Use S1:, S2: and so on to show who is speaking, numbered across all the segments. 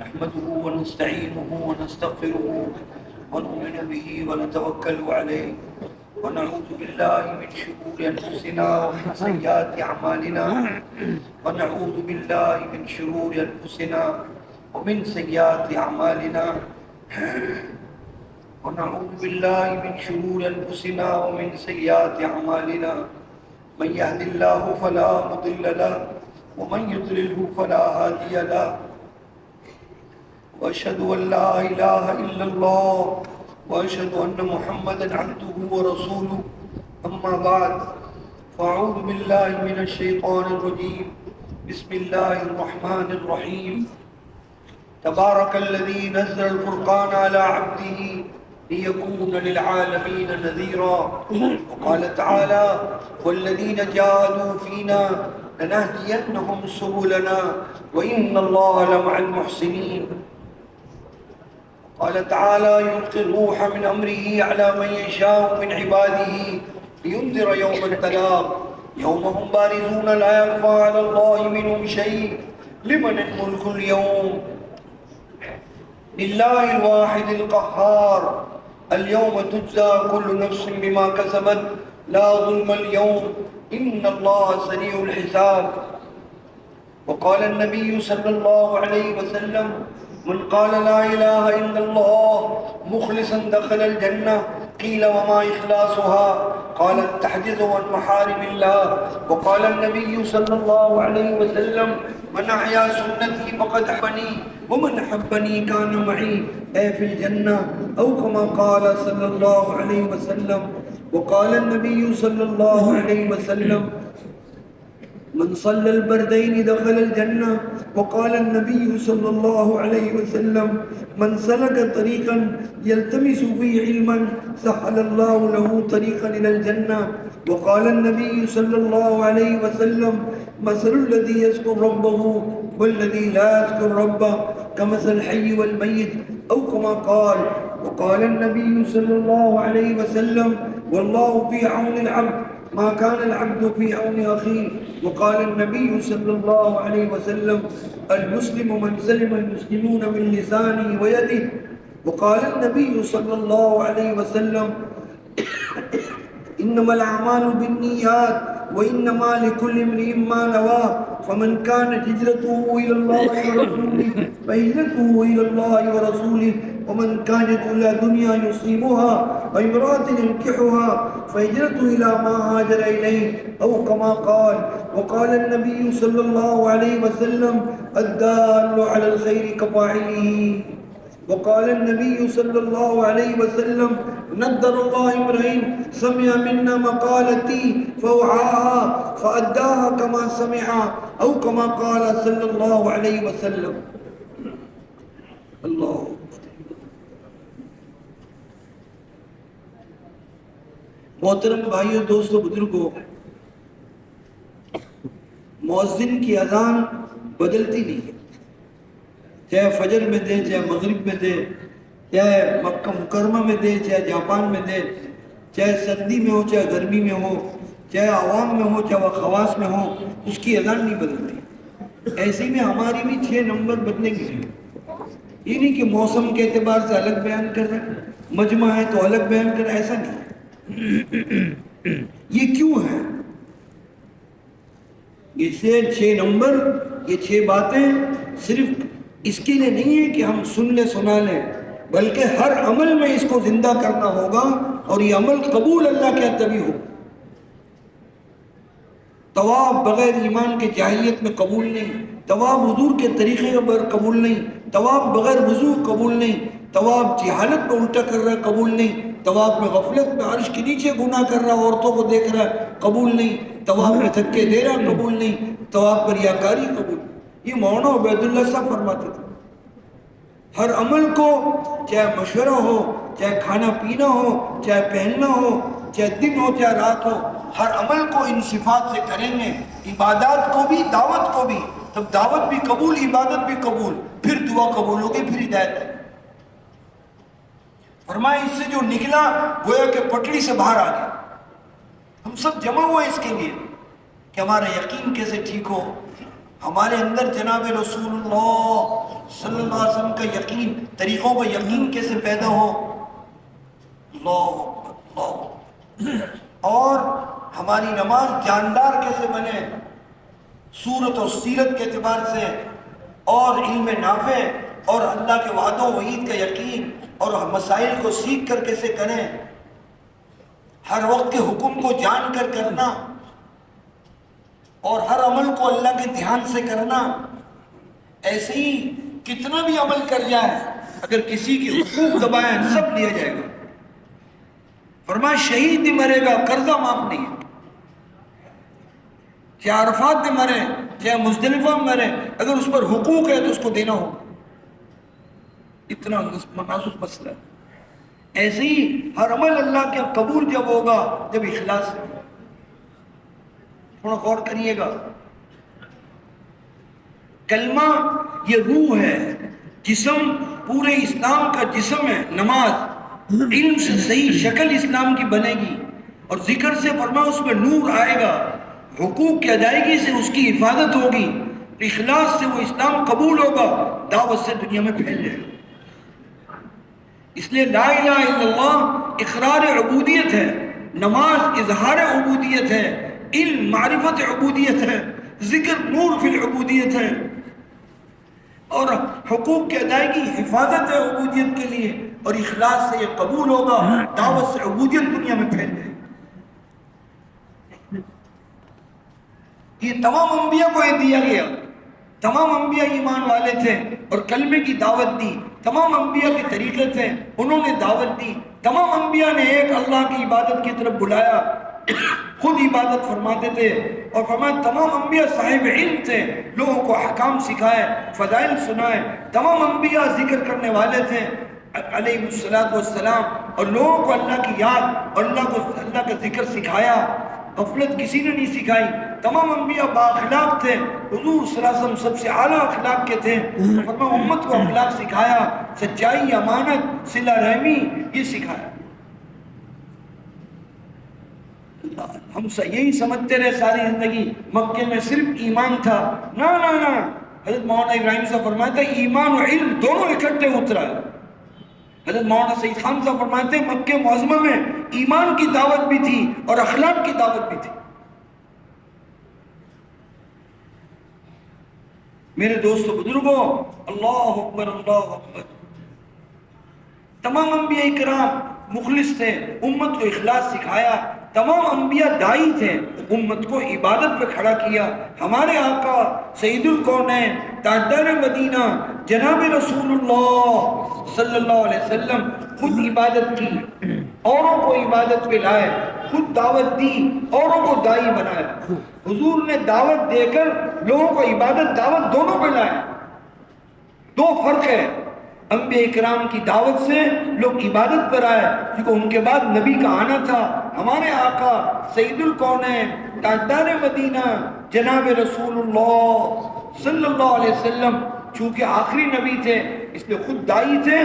S1: نحمده ونستعينه ونستغفره ونؤمن به ونتوكل عليه ونعوذ بالله من شرور أنفسنا ومن سيئات أعمالنا ونعوذ بالله من شرور أنفسنا ومن سيئات أعمالنا ونعوذ بالله من شرور أنفسنا ومن سيئات أعمالنا من يهد الله فلا مضل له ومن يضلله فلا هادي له وأشهد أن لا إله إلا الله وأشهد أن محمدا عبده ورسوله أما بعد فأعوذ بالله من الشيطان الرجيم بسم الله الرحمن الرحيم تبارك الذي نزل الفرقان على عبده ليكون للعالمين نذيرا وقال تعالى والذين جاهدوا فينا لنهدينهم سبلنا وإن الله لمع المحسنين قال تعالى يلقي الروح من أمره على من يشاء من عباده لينذر يوم التلاق يوم هم بارزون لا يخفى على الله منهم شيء لمن الملك اليوم لله الواحد القهار اليوم تجزى كل نفس بما كسبت لا ظلم اليوم إن الله سريع الحساب وقال النبي صلى الله عليه وسلم من قال لا إله إلا الله مخلصا دخل الجنة قيل وما إخلاصها قال التحدث عن محارم الله وقال النبي صلى الله عليه وسلم من أحيا سنتي فقد أحبني ومن أحبني كان معي في الجنة أو كما قال صلى الله عليه وسلم وقال النبي صلى الله عليه وسلم من صلى البردين دخل الجنة وقال النبي صلى الله عليه وسلم من سلك طريقا يلتمس فيه علما سهل الله له طريقا إلى الجنة وقال النبي صلى الله عليه وسلم مثل الذي يذكر ربه والذي لا يذكر ربه كمثل الحي والميت أو كما قال وقال النبي صلى الله عليه وسلم والله في عون العبد ما كان العبد في عون أخيه وقال النبي صلى الله عليه وسلم المسلم من سلم المسلمون من لسانه ويده وقال النبي صلى الله عليه وسلم إنما الأعمال بالنيات وإنما لكل امرئ ما نوى فمن كانت هجرته إلى الله ورسوله فهجرته إلى الله ورسوله ومن كانت إلى دنيا يصيبها وامرأة ينكحها فهجرته إلى ما هاجر إليه أو كما قال وقال النبي صلى الله عليه وسلم الدال على الخير كفاعله وقال النبي صلى الله عليه وسلم نضر الله امرئ سمع منا مقالتي فوعاها فأداها كما سمع أو كما قال صلى الله عليه وسلم اللہ محترم بھائیو دوستو بزرگو مؤذن کی اذان بدلتی نہیں ہے چاہے فجر میں دے چاہے مغرب میں دے چاہے مکہ مکرمہ میں دے چاہے جاپان میں دے چاہے سردی میں ہو چاہے گرمی میں ہو چاہے عوام میں ہو چاہے خواص میں ہو اس کی اذان نہیں بدلتی ایسے میں ہماری بھی 6 نمبر بدلیں گے یہ نہیں کہ موسم کے اعتبار سے الگ بیان کر رہے ہیں مجمع ہے تو الگ بیان کر رہے ہیں ایسا نہیں یہ کیوں ہے یہ 6 نمبر یہ 6 باتیں صرف اس کے لیے نہیں ہے کہ ہم سن لیں سنا لیں بلکہ ہر عمل میں اس کو زندہ کرنا ہوگا اور یہ عمل قبول اللہ کے تبھی ہو طواف بغیر ایمان کے جاہلیت میں قبول نہیں طواف حضور کے طریقے پر قبول نہیں طواف بغیر وضو قبول نہیں طواف جہالت میں الٹا کر رہا ہے قبول نہیں طواف میں غفلت میں عرش کے نیچے گناہ کر رہا عورتوں کو دیکھ رہا ہے قبول نہیں طواف میں دھکے دے رہا قبول نہیں طواف پر ریاکاری قبول یہ مولانا عبید اللہ صاحب فرماتے تھے ہر عمل کو چاہے مشورہ ہو چاہے کھانا پینا ہو چاہے پہننا ہو چاہے دن ہو چاہے رات ہو ہر عمل کو ان صفات سے کریں گے عبادات کو بھی دعوت کو بھی تب دعوت بھی قبول عبادت بھی قبول پھر دعا قبول ہوگی پھر ہدایت ہے فرمایا اس سے جو نکلا گویا کہ پٹڑی سے باہر آ گیا ہم سب جمع ہوئے اس کے لیے کہ ہمارا یقین کیسے ٹھیک ہو ہمارے اندر جناب رسول اللہ صلی اللہ علیہ وسلم کا یقین، طریقوں کا یقین کیسے پیدا ہو. اللہ. اور ہماری نماز جاندار کیسے بنے صورت اور سیرت کے اعتبار سے، اور علم نافع اور اللہ کے وعدوں وعید کا یقین، اور مسائل کو سیکھ کر کیسے کریں، ہر وقت کے حکم کو جان کر کرنا، اور ہر عمل کو اللہ کے دھیان سے کرنا. ایسے ہی کتنا بھی عمل کر جائے، اگر کسی کی حقوق دبائیں سب لیا جائے گا. فرمایا شہید بھی مرے گا قرضہ معاف نہیں ہے. چاہے عرفات میں مرے، چاہے مزدلفہ میں مرے، اگر اس پر حقوق ہے تو اس کو دینا ہوگا. اتنا نازک مسئلہ ہے. ایسے ہی ہر عمل اللہ کے قبول جب ہوگا جب اخلاص ہے. تھوڑا غور کریے گا. کلمہ یہ روح ہے، جسم پورے اسلام کا جسم ہے. نماز علم سے صحیح شکل اسلام کی بنے گی، اور ذکر سے فرمایا اس میں نور آئے گا، حقوق کی ادائیگی سے اس کی حفاظت ہوگی، اخلاص سے وہ اسلام قبول ہوگا، دعوت سے دنیا میں پھیل جائے گا. اس لیے لا الہ الا اللہ اقرار عبودیت ہے، نماز اظہار عبودیت ہے، علم معرفت عبودیت ہے، ذکر نور فی العبودیت ہے، اور حقوق کی ادائیگی حفاظت ہے عبودیت کے لیے، اور اخلاص سے یہ قبول ہوگا، دعوت سے عبودیت دنیا میں پھیل جائے گی. یہ تمام انبیاء کو یہ دیا گیا. تمام انبیاء ایمان والے تھے اور کلمے کی دعوت دی. تمام انبیاء کے طریقے تھے، انہوں نے دعوت دی. تمام انبیاء نے ایک اللہ کی عبادت کی طرف بلایا، خود عبادت فرماتے تھے. اور فرمایا تمام انبیاء صاحب علم تھے، لوگوں کو احکام سکھائے، فضائل سنائے. تمام انبیاء ذکر کرنے والے تھے علیہ السلام، اور لوگوں کو اللہ کی یاد اور اللہ کا ذکر سکھایا. غفلت کسی نے نہیں سکھائی. تمام انبیاء با اخلاق تھے. حضور صلی اللہ علیہ وسلم سب سے اعلیٰ اخلاق کے تھے. فرمایا امت کو اخلاق سکھایا، سچائی، امانت، صلہ رحمی، یہ سکھایا. ہم یہی سمجھتے رہے ساری زندگی مکے میں صرف ایمان تھا. نہ نہ نہ، حضرت مولانا ابراہیم صاحب فرماتے ایمان و علم دونوں اکٹھے اترا ہے. حضرت مولانا سعید خان صاحب فرماتے مکہ معظمہ میں ایمان کی دعوت بھی تھی اور اخلاق کی دعوت بھی تھی. میرے دوستو بزرگوں، اللہ اکبر اللہ اکبر. تمام انبیاء کرام مخلص تھے، امت کو اخلاص سکھایا. تمام انبیاء دائی تھے، امت کو عبادت پہ کھڑا کیا. ہمارے آقا سید الکونین تاجدار مدینہ جناب رسول اللہ صلی اللہ علیہ وسلم خود عبادت کی، اوروں کو عبادت پہ لائے، خود دعوت دی، اوروں کو دائی بنائے. حضور نے دعوت دے کر لوگوں کو عبادت دعوت دونوں پہ لائے. دو فرق ہے. انبیاء اکرام کی دعوت سے لوگ عبادت پر آئے، کیونکہ ان کے بعد نبی کا آنا تھا. ہمارے آقا سید الکونین تاجدار مدینہ جناب رسول اللہ صلی اللہ علیہ وسلم چونکہ آخری نبی تھے، اس لیے خود دائی تھے،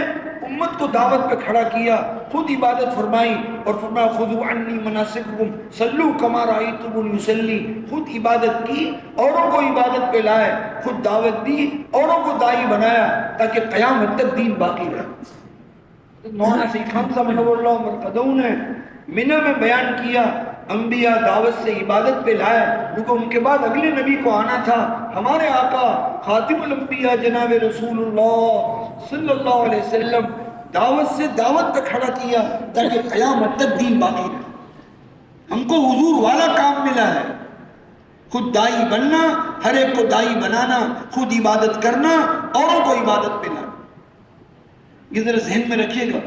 S1: امت کو دعوت پہ کھڑا کیا، خود عبادت فرمائی اور فرمایا خذوا عنی مناسککم صلوا کما رأیتمونی اصلی. خود عبادت کی، اوروں کو عبادت پہ لائے، خود دعوت دی، اوروں کو دائی بنایا تاکہ قیامت تک دین باقی رہے. مولانا سید خان صاحب نور اللہ مرقدوں نے منہ میں بیان کیا انبیاء دعوت سے عبادت پہ لائے کیونکہ ان کے بعد اگلے نبی کو آنا تھا. ہمارے آقا خاتم الانبیاء جناب رسول اللہ صلی اللہ علیہ وسلم دعوت سے دعوت پہ کھڑا کیا تاکہ قیامت تک دین باقی رہے. ہم کو حضور والا کام ملا ہے، خود دائی بننا، ہر ایک کو دائی بنانا، خود عبادت کرنا، اوروں کو عبادت پہ لانا. یہ ذرا ذہن میں رکھیے گا.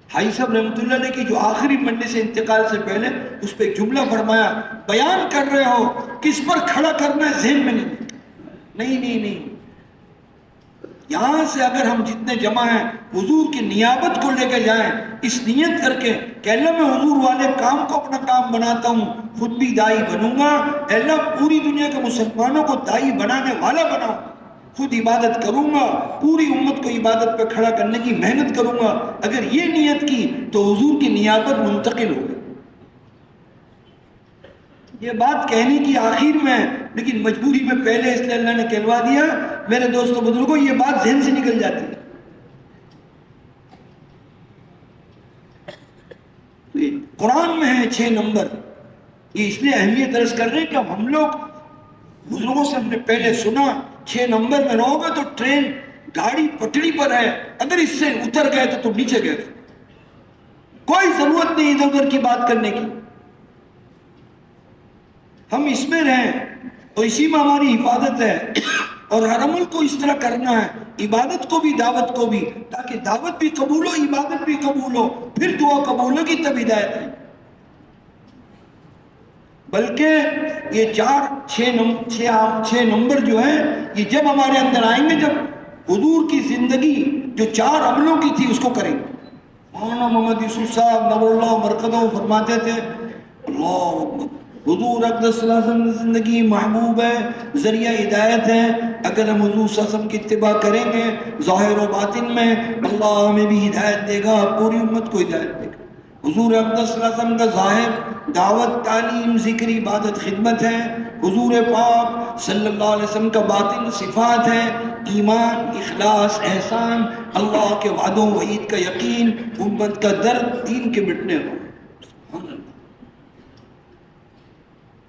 S1: حاجی صاحب رحمۃ اللہ علیہ کی جو آخری منڈے سے انتقال سے پہلے اس پہ ایک جملہ فرمایا، بیان کر رہے ہو کس پر کھڑا کرنا ہے ذہن میں نہیں. یہاں سے اگر ہم جتنے جمع ہیں حضور کی نیابت کو لے کے جائیں، اس نیت کر کے کہ اللہ میں حضور والے کام کو اپنا کام بناتا ہوں، خود بھی دائی بنوں گا، اللہ پوری دنیا کے مسلمانوں کو دائی بنانے والا بناؤں، خود عبادت کروں گا، پوری امت کو عبادت پہ کھڑا کرنے کی محنت کروں گا. اگر یہ نیت کی تو حضور کی نیابت منتقل ہو گئی. یہ بات کہنے کی آخر میں لیکن مجبوری میں پہلے اس لیے اللہ نے کہلوا دیا. میرے دوستوں بزرگوں یہ بات ذہن سے نکل جاتی ہے. قرآن میں ہے 6 نمبر. یہ اس لیے اہمیت عرض کر رہے ہیں کہ ہم لوگ بزرگوں سے ہم نے پہلے سنا 6 نمبر میں رہو گے تو ٹرین گاڑی پٹڑی پر ہے, اگر اس سے اتر گئے تو تم نیچے گئے. کوئی ضرورت نہیں ادھر ادھر کی بات کرنے کی. ہم اس میں رہیں اور اسی میں ہماری حفاظت ہے. اور ہر عمل کو اس طرح کرنا ہے, عبادت کو بھی دعوت کو بھی, تاکہ دعوت بھی قبول ہو عبادت بھی قبول ہو, پھر دعا قبول ہوگی تب ہدایت ہے. بلکہ یہ 6 نمبر جو ہیں یہ جب ہمارے اندر آئیں گے, جب حضور کی زندگی جو 4 عملوں کی تھی اس کو کریں گے. مولانا محمد یوسف صاحب نور اللہ مرکزوں فرماتے تھے اللہ اکبر, حضور اقدس صلی اللہ علیہ وسلم کی زندگی محبوب ہے, ذریعہ ہدایت ہے. اگر ہم حضور صلی اللہ علیہ وسلم کی اتباع کریں گے ظاہر و باطن میں, اللہ ہمیں بھی ہدایت دے گا, پوری امت کو ہدایت دے گا. حضور اقدس صلی اللہ علیہ وسلم کا ظاہر دعوت, تعلیم, ذکر, عبادت, خدمت ہے. حضور پاک صلی اللہ علیہ وسلم کا باطن صفات ہے, ایمان, اخلاص, احسان, اللہ کے وعدوں وعید کا یقین, امت کا درد, دین کے مٹنے ہو.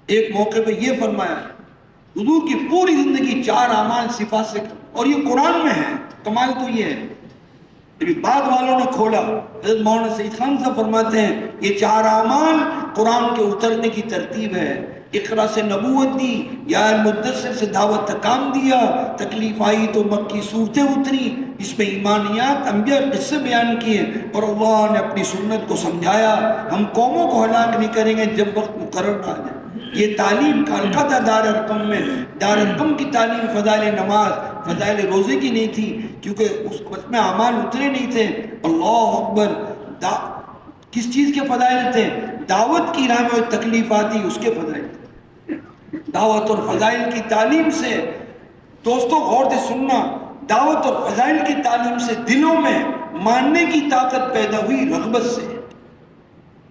S1: ایک موقع پہ یہ فرمایا حضور کی پوری زندگی 4 اعمال صفات سے, اور یہ قرآن میں ہے. کمال تو یہ ہے بعد والوں نے کھولا. حضرت مولانا سعید خان صاحب فرماتے ہیں یہ 4 اعمال قرآن کے اترنے کی ترتیب ہے. اقرا سے نبوت دی, یا المدثر سے دعوت کا کام دیا, تکلیف آئی تو مکی صورتیں اتری جس میں ایمانیات, انبیاء قصے بیان کیے, اور اللہ نے اپنی سنت کو سمجھایا. ہم قوموں کو ہلاک نہیں کریں گے جب وقت مقرر نہ آ جائے. یہ تعلیم کا حلقہ تھا دار ارقم میں. دار ارقم کی تعلیم فضائل نماز, فضائل روزے کی نہیں تھی, کیونکہ اس وقت میں اعمال اترے نہیں تھے. اللہ اکبر, کس چیز کے فضائل تھے؟ دعوت کی راہ میں تکلیف آتی اس کے فضائل تھے. دعوت اور فضائل کی تعلیم سے دوستوں غور سے سننا, دعوت اور فضائل کی تعلیم سے دلوں میں ماننے کی طاقت پیدا ہوئی, رغبت سے.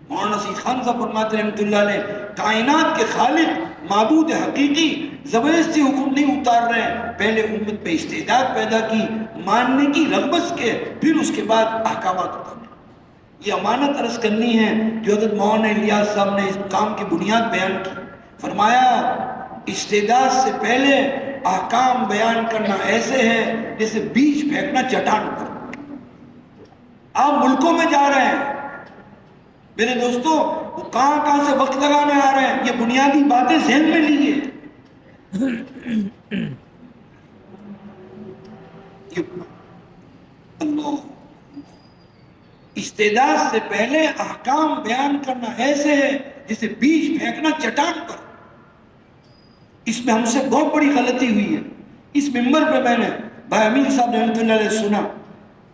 S1: مولانا سعید خان صاحب فرماتے ہیں رحمۃ اللہ علیہ, کائنات کے خالق معبود حقیقی زبردستی حکم نہیں اتار رہے ہیں, پہلے امت پہ استعداد پیدا کی, ماننے کی رغبت کے, پھر اس کے بعد احکامات اتارے. یہ امانت عرض کرنی ہے جو حضرت مولانا الیاس صاحب نے اس کام کی بنیاد بیان کی. فرمایا استعداد سے پہلے احکام بیان کرنا ایسے ہے جیسے بیج پھینکنا چٹان پر. آپ ملکوں میں جا رہے ہیں میرے دوستوں, وہ کہاں سے وقت لگانے آ رہے ہیں, یہ بنیادی باتیں ذہن میں لیجیے. اللہ, استعداد سے پہلے احکام بیان کرنا ایسے ہے جیسے بیج پھینکنا چٹان پر. اس میں ہم سے بہت بڑی غلطی ہوئی ہے. اس منبر پہ میں نے بھائی امین صاحب رحمۃ اللہ علیہ سنا,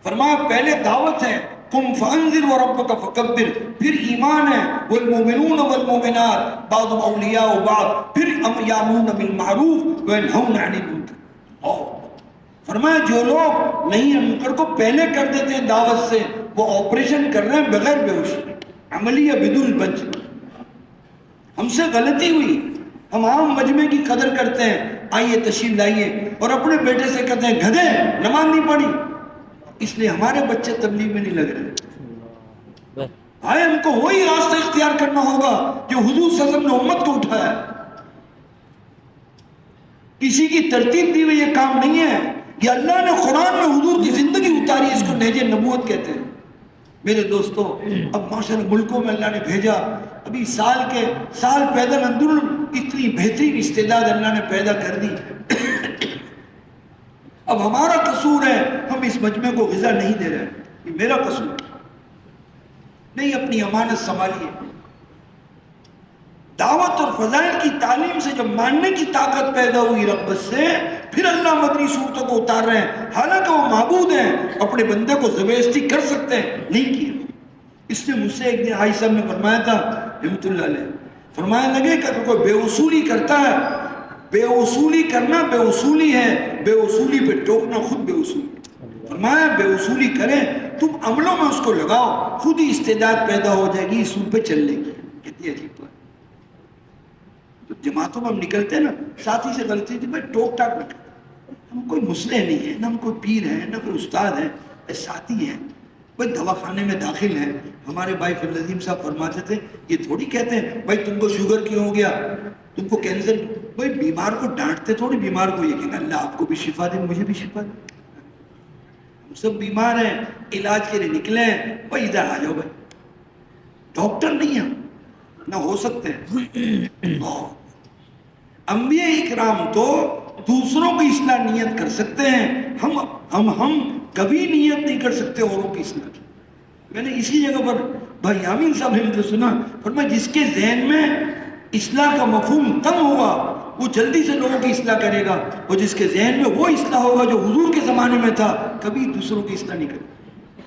S1: فرمایا پہلے دعوت ہے قم فانذر وربک فکبر, پھر ایمان ہے والمؤمنون والمؤمنات بعضهم اولیاء بعض, پھر یامرون بالمعروف وینہون عن المنکر. فرمایا جو لوگ نہیں منکر کو پہلے کر دیتے ہیں دعوت سے, وہ آپریشن کر رہے ہیں بغیر بے ہوشی, عملیہ بدون بنچ. ہم سے غلطی ہوئی, ہم عام مجمع کی قدر کرتے ہیں, آئیے تشریف لائیے, اور اپنے بیٹے سے کہتے ہیں گدھے نماز نہیں پڑھی, اس لیے ہمارے بچے تبلیغ میں نہیں لگ رہے. آئے ہم کو وہی راستہ اختیار کرنا ہوگا جو حضور صلی اللہ علیہ وسلم نے امت کو اٹھایا. کسی کی ترتیب دی ہوئی یہ کام نہیں ہے, یہ اللہ نے قرآن میں حضور کی زندگی اتاری, اس کو نہج نبوت کہتے ہیں. میرے دوستو, اب ماشاءاللہ ملکوں میں اللہ نے بھیجا, ابھی سال پیدل اندر اتنی بہترین استعداد اللہ نے پیدا کر دی. اب ہمارا قصور ہے ہم اس مجمع کو غذا نہیں دے رہے, یہ میرا قصور نہیں. اپنی امانت سنبھالیے. دعوت اور فضائل کی تعلیم سے جب ماننے کی طاقت پیدا ہوئی رغبت سے, پھر اللہ مدنی صورتوں کو اتار رہے ہیں. حالانکہ وہ معبود ہیں, اپنے بندے کو زبردستی کر سکتے ہیں, نہیں کیا. اس نے مجھ سے ایک دن حاجی صاحب نے فرمایا تھا رحمۃ اللہ علیہ, فرمایا لگے کہ اگر کوئی بے اصولی کرتا ہے, بے اصولی کرنا بے اصولی ہے, بے اصولی پہ ٹوکنا خود بے اصولی. فرمایا بے اصولی کریں, تم عملوں میں اس کو لگاؤ, خود ہی استعداد پیدا ہو جائے گی, اصول پہ چلنے کی. کتنی عجیب بات.
S2: تو جماعتوں میں ہم نکلتے ہیں نا، ساتھی سے غلطی تھی بھائی ٹوک ٹاک نہ کریں، ہم کوئی مسلح نہیں ہے، نہ ہم کوئی پیر ہیں، نہ کوئی استاد ہے، ساتھی ہیں، بھائی دواخانے میں داخل ہیں۔ ہمارے بھائی فضل العظیم صاحب فرماتے تھے یہ تھوڑی کہتے ہیں بھائی تم کو شوگر کیوں ہو گیا، تم کو کینسر، بھائی بیمار کو ڈانٹتے تھوڑی، بیمار کو یہ کہنا اللہ آپ کو بھی شفا دے مجھے بھی شفا دے، ہم سب بیمار ہیں، علاج کے لیے نکلے ہیں، بھائی ادھر آ جاؤ، بھائی ڈاکٹر نہیں ہم، نہ ہو سکتے ہیں۔ انبیاء اکرام تو دوسروں کی اصلاح نیت کر سکتے ہیں، ہم کبھی نیت نہیں کر سکتے اوروں کی اصلاح کی۔ میں نے اسی جگہ پر بھائی یامین صاحب نے سنا، فرمایا جس کے ذہن میں اصلاح کا مفہوم کم ہوگا وہ جلدی سے لوگوں کی اصلاح کرے گا، اور جس کے ذہن میں وہ اصلاح ہوگا جو حضور کے زمانے میں تھا کبھی دوسروں کی اصلاح نہیں کرے۔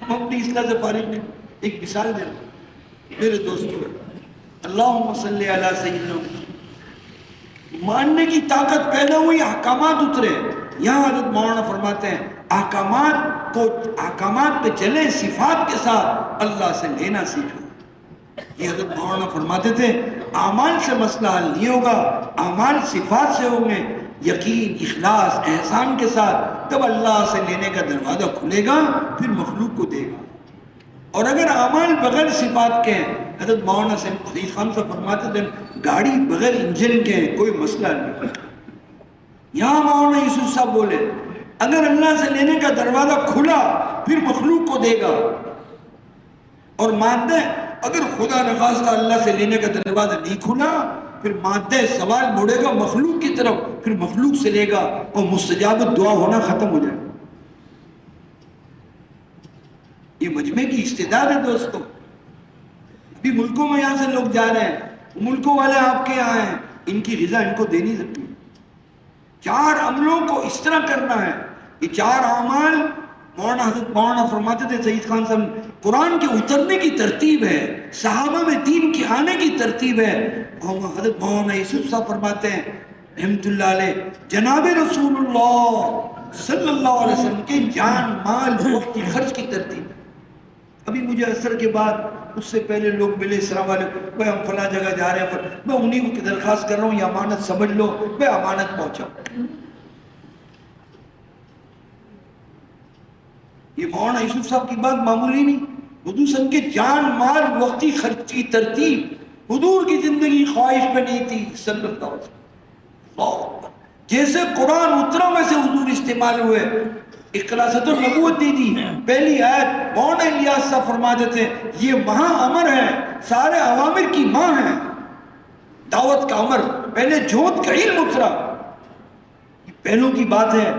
S2: ہم اپنی اصلاح سے فارغ نہیں۔ ایک مثال دے رہا میرے دوستوں، اللہم صلی علی سیدنا، ماننے کی طاقت پیدا ہوئی، احکامات اترے۔ یہاں حضرت مولانا فرماتے ہیں احکامات پہ چلے، صفات کے ساتھ اللہ سے لینا سیکھو۔ یہ حضرت مولانا فرماتے تھے اعمال سے مسئلہ حل نہیں ہوگا، اعمال صفات سے ہوں گے، یقین، اخلاص، احسان کے ساتھ تب اللہ سے لینے کا دروازہ کھلے گا، پھر مخلوق کو دے گا۔ اور اگر اعمال بغیر صفات کے ہیں، حضرت مولانا سعید خان صاحب فرماتے تھے گاڑی بغیر انجن کے ہیں کوئی مسئلہ نہیں۔ یہاں مولانا یوسف صاحب بولے اگر اللہ سے لینے کا دروازہ کھلا پھر مخلوق کو دے گا، اور مادہ اگر خدا نخواستہ اللہ سے لینے کا دروازہ نہیں کھلا پھر مادہ سوال مڑے گا مخلوق کی طرف، پھر مخلوق سے لے گا اور مستجاب دعا ہونا ختم ہو جائے گا۔ یہ مجمع کی استعداد ہے دوستو۔ ابھی ملکوں میں یہاں سے لوگ جا رہے ہیں، ملکوں والے آپ کے یہاں ہیں، ان کی غذا ان کو دے نہیں سکتی۔ 4 عملوں کو اس طرح کرنا ہے، یہ 4 اعمال حضرت مولانا فرماتے تھے سعید خان صاحب، قرآن کے اترنے کی ترتیب ہے، صحابہ میں دین کے آنے کی ترتیب ہے۔ حضرت مولانا یوسف صاحب فرماتے ہیں رحمت اللہ علیہ، جناب رسول اللہ صلی اللہ علیہ وسلم کے جان مال وقت کی خرچ کی ترتیب ہے۔ ابھی مجھے عصر کے بعد اس سے پہلے لوگ ملے، السلام علیکم، میں ہم فلاں جگہ جا رہے ہیں، میں انہی کو درخواست کر رہا ہوں یہ امانت سمجھ لو، میں امانت پہنچاؤں۔ یہ مولانا یوسف صاحب کی بات معمولی نہیں، حضور صلی اللہ علیہ وسلم کے جان مال وقتی خرچ کی ترتیب حضور کی زندگی خواہش پہ نہیں تھی صلی اللہ علیہ وسلم۔ جیسے قرآن اترا میں سے حضور استعمال ہوئے، اخلاصۃ النبوت دی تھی، پہلی آیت مولانا الیاس صاحب فرماتے تھے یہ مہا امر ہے، سارے اوامر کی ماں ہے، دعوت کا امر، پہلے جھوت کا علم اترا، پہلوں کی بات ہے۔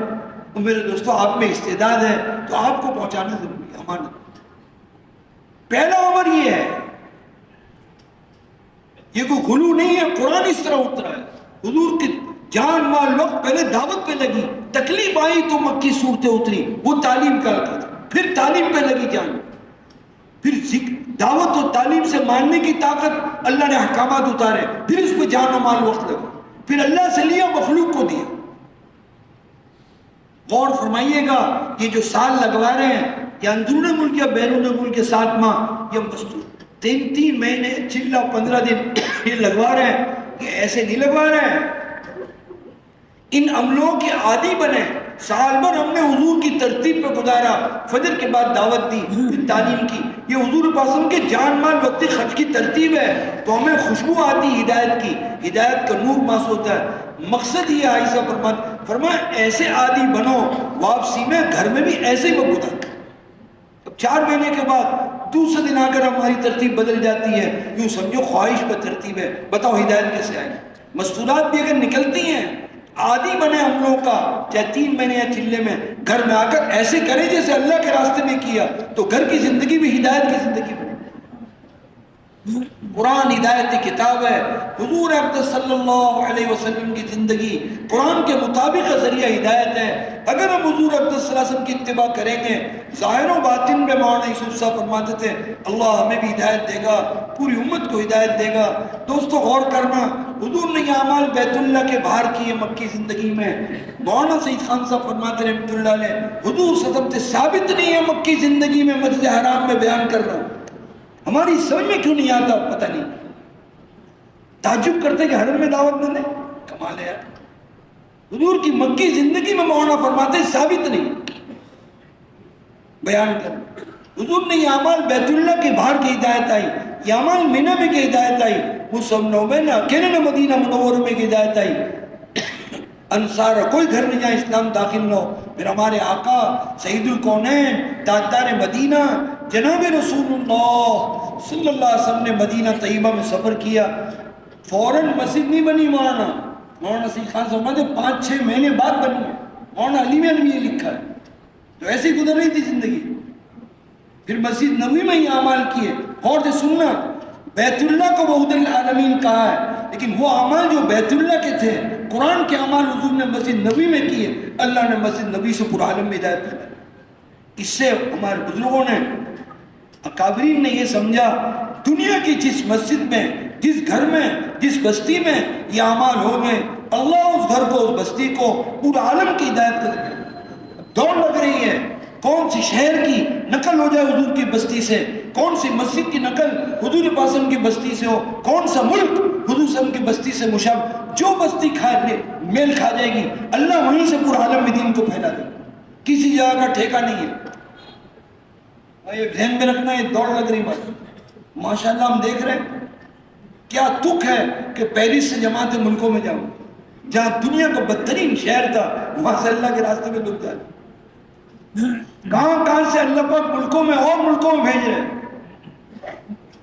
S2: تو میرے دوستو آپ میں استعداد ہے تو آپ کو پہنچانا ضروری ہے امانت۔ پہلا امر یہ ہے، یہ کوئی غلو نہیں ہے، قرآن اس طرح اترا ہے، حضور کی جان مال وقت پہلے دعوت پہ لگی، تکلیف آئی تو مکی صورتیں اتری، وہ تعلیم کا تھا، پھر تعلیم پہ لگی جان، پھر دعوت و تعلیم سے ماننے کی طاقت، اللہ نے احکامات اتارے، پھر اس پہ جان و مال وقت لگا، پھر اللہ سے لیا مخلوق کو دیا۔ غور فرمائیے گا یہ جو سال لگوا رہے ہیں یا اندرون ملک یا بیرون ملک 7 ماہ یا مستور 3 مہینے چلا 15 دن یہ لگوا رہے ہیں، یہ ایسے نہیں لگوا رہے ہیں، ان عملوں کے عادی بنے۔ سال بھر ہم نے حضور کی ترتیب پہ گزارا، فجر کے بعد دعوت دی، پھر تعلیم کی، یہ حضور پاک صلی اللہ علیہ وسلم کے جان مال وقتی خرچ کی ترتیب ہے، تو ہمیں خوشبو آتی ہدایت کی، ہدایت کا نور محسوس ہوتا ہے۔ مقصد یہ عائشہ فرمایا ایسے عادی بنو، واپسی میں گھر میں بھی ایسے ہی بگودا۔ اب 4 مہینے کے بعد دوسرے دن آ کر ہماری ترتیب بدل جاتی ہے، یوں سمجھو خواہش پر ترتیب ہے، بتاؤ ہدایت کیسے آئے؟ مستورات بھی اگر نکلتی ہیں عادی بنے ہم لوگ کا، چاہے 3 مہینے یا چلے میں گھر میں آ کر ایسے کریں جیسے اللہ کے راستے میں کیا، تو گھر کی زندگی بھی ہدایت کی زندگی بنے۔ قرآن ہدایت کی کتاب ہے، حضور اقدس صلی اللہ علیہ وسلم کی زندگی قرآن کے مطابق ذریعہ ہدایت ہے۔ اگر ہم حضور اقدس صلی اللہ علیہ وسلم کی اتباع کریں گے، ظاہر و باطن میں مولانا یوسف صاحب فرماتے تھے اللہ ہمیں بھی ہدایت دے گا، پوری امت کو ہدایت دے گا۔ دوستو غور کرنا، حضور نے یہ اعمال بیت اللہ کے باہر کیے مکی زندگی میں۔ مولانا سعید خان صاحب فرماتے ہیں رحمۃ اللہ علیہ، حضور صلی اللہ علیہ وسلم سے ثابت نہیں ہے مکی زندگی میں، مسجد حرام میں بیان کر رہا ہوں، ہماری سمجھ میں کیوں نہیں آتا پتہ نہیں۔ تعجب کرتے کہ حرم میں دعوت نہ دیں. کمال ہے یار. حضور کی مکی زندگی میں مولانا فرماتے ثابت نہیں بیان کر. حضور نے یہ اعمال بیت اللہ کے باہر کی ہدایت آئی, یہ اعمال مینا میں کی ہدایت آئی, وہ سب نوبے نے اکیلے نہ مدینہ منورہ میں کی ہدایت آئی. انصار کوئی گھر نہیں جہاں اسلام داخل نہ ہو. پھر ہمارے آقا سید الکونین تاجدار مدینہ جناب رسول اللہ صلی اللہ علیہ وسلم نے مدینہ طیبہ میں سفر کیا. فوراً مسجد نہیں بنی مولانا. مولانا سید خان صاحب نے 5-6 مہینے بعد بنی ہے. مولانا علی میں یہ لکھا ہے. تو ایسے ہی گزر رہی تھی زندگی. پھر مسجد نبوی میں ہی اعمال کیے. اور سے سننا, بیت اللہ کو وحد العالمین کہا ہے, لیکن وہ اعمال جو بیت اللہ کے تھے, قرآن کے اعمال حضور نے مسجد نبی میں کیے. اللہ نے مسجد نبی سے پورا عالم میں ہدایت کیا. اس سے ہمارے بزرگوں نے, اکابرین نے یہ سمجھا دنیا کی جس مسجد میں, جس گھر میں, جس بستی میں یہ اعمال ہو گئے, اللہ اس گھر کو, اس بستی کو پورا عالم کی ہدایت کر دے. دوڑ لگ رہی ہے کون سی شہر کی نقل ہو جائے حضور کی بستی سے, کون سی مسجد کی نقل حضور پاسم کی بستی سے ہو, کون سا ملک حضور صلی کی بستی سے مشابہ. جو بستی کھا لے میل کھا جائے گی, اللہ وہیں سے پورا عالم میں دین کو پھیلا دے. کسی جگہ کا ٹھیکہ نہیں ہے. یہ ذہن میں رکھنا, یہ دوڑ لگ رہی بات. ماشاءاللہ ہم دیکھ رہے ہیں کیا دکھ ہے کہ پیرس سے جماعت ملکوں میں جاؤں, جہاں دنیا کا بدترین شہر تھا, وہاں سے اللہ کے راستے میں لوگ جائے. کہاں سے اللہ پاک ملکوں میں اور ملکوں میں بھیج رہے ہیں.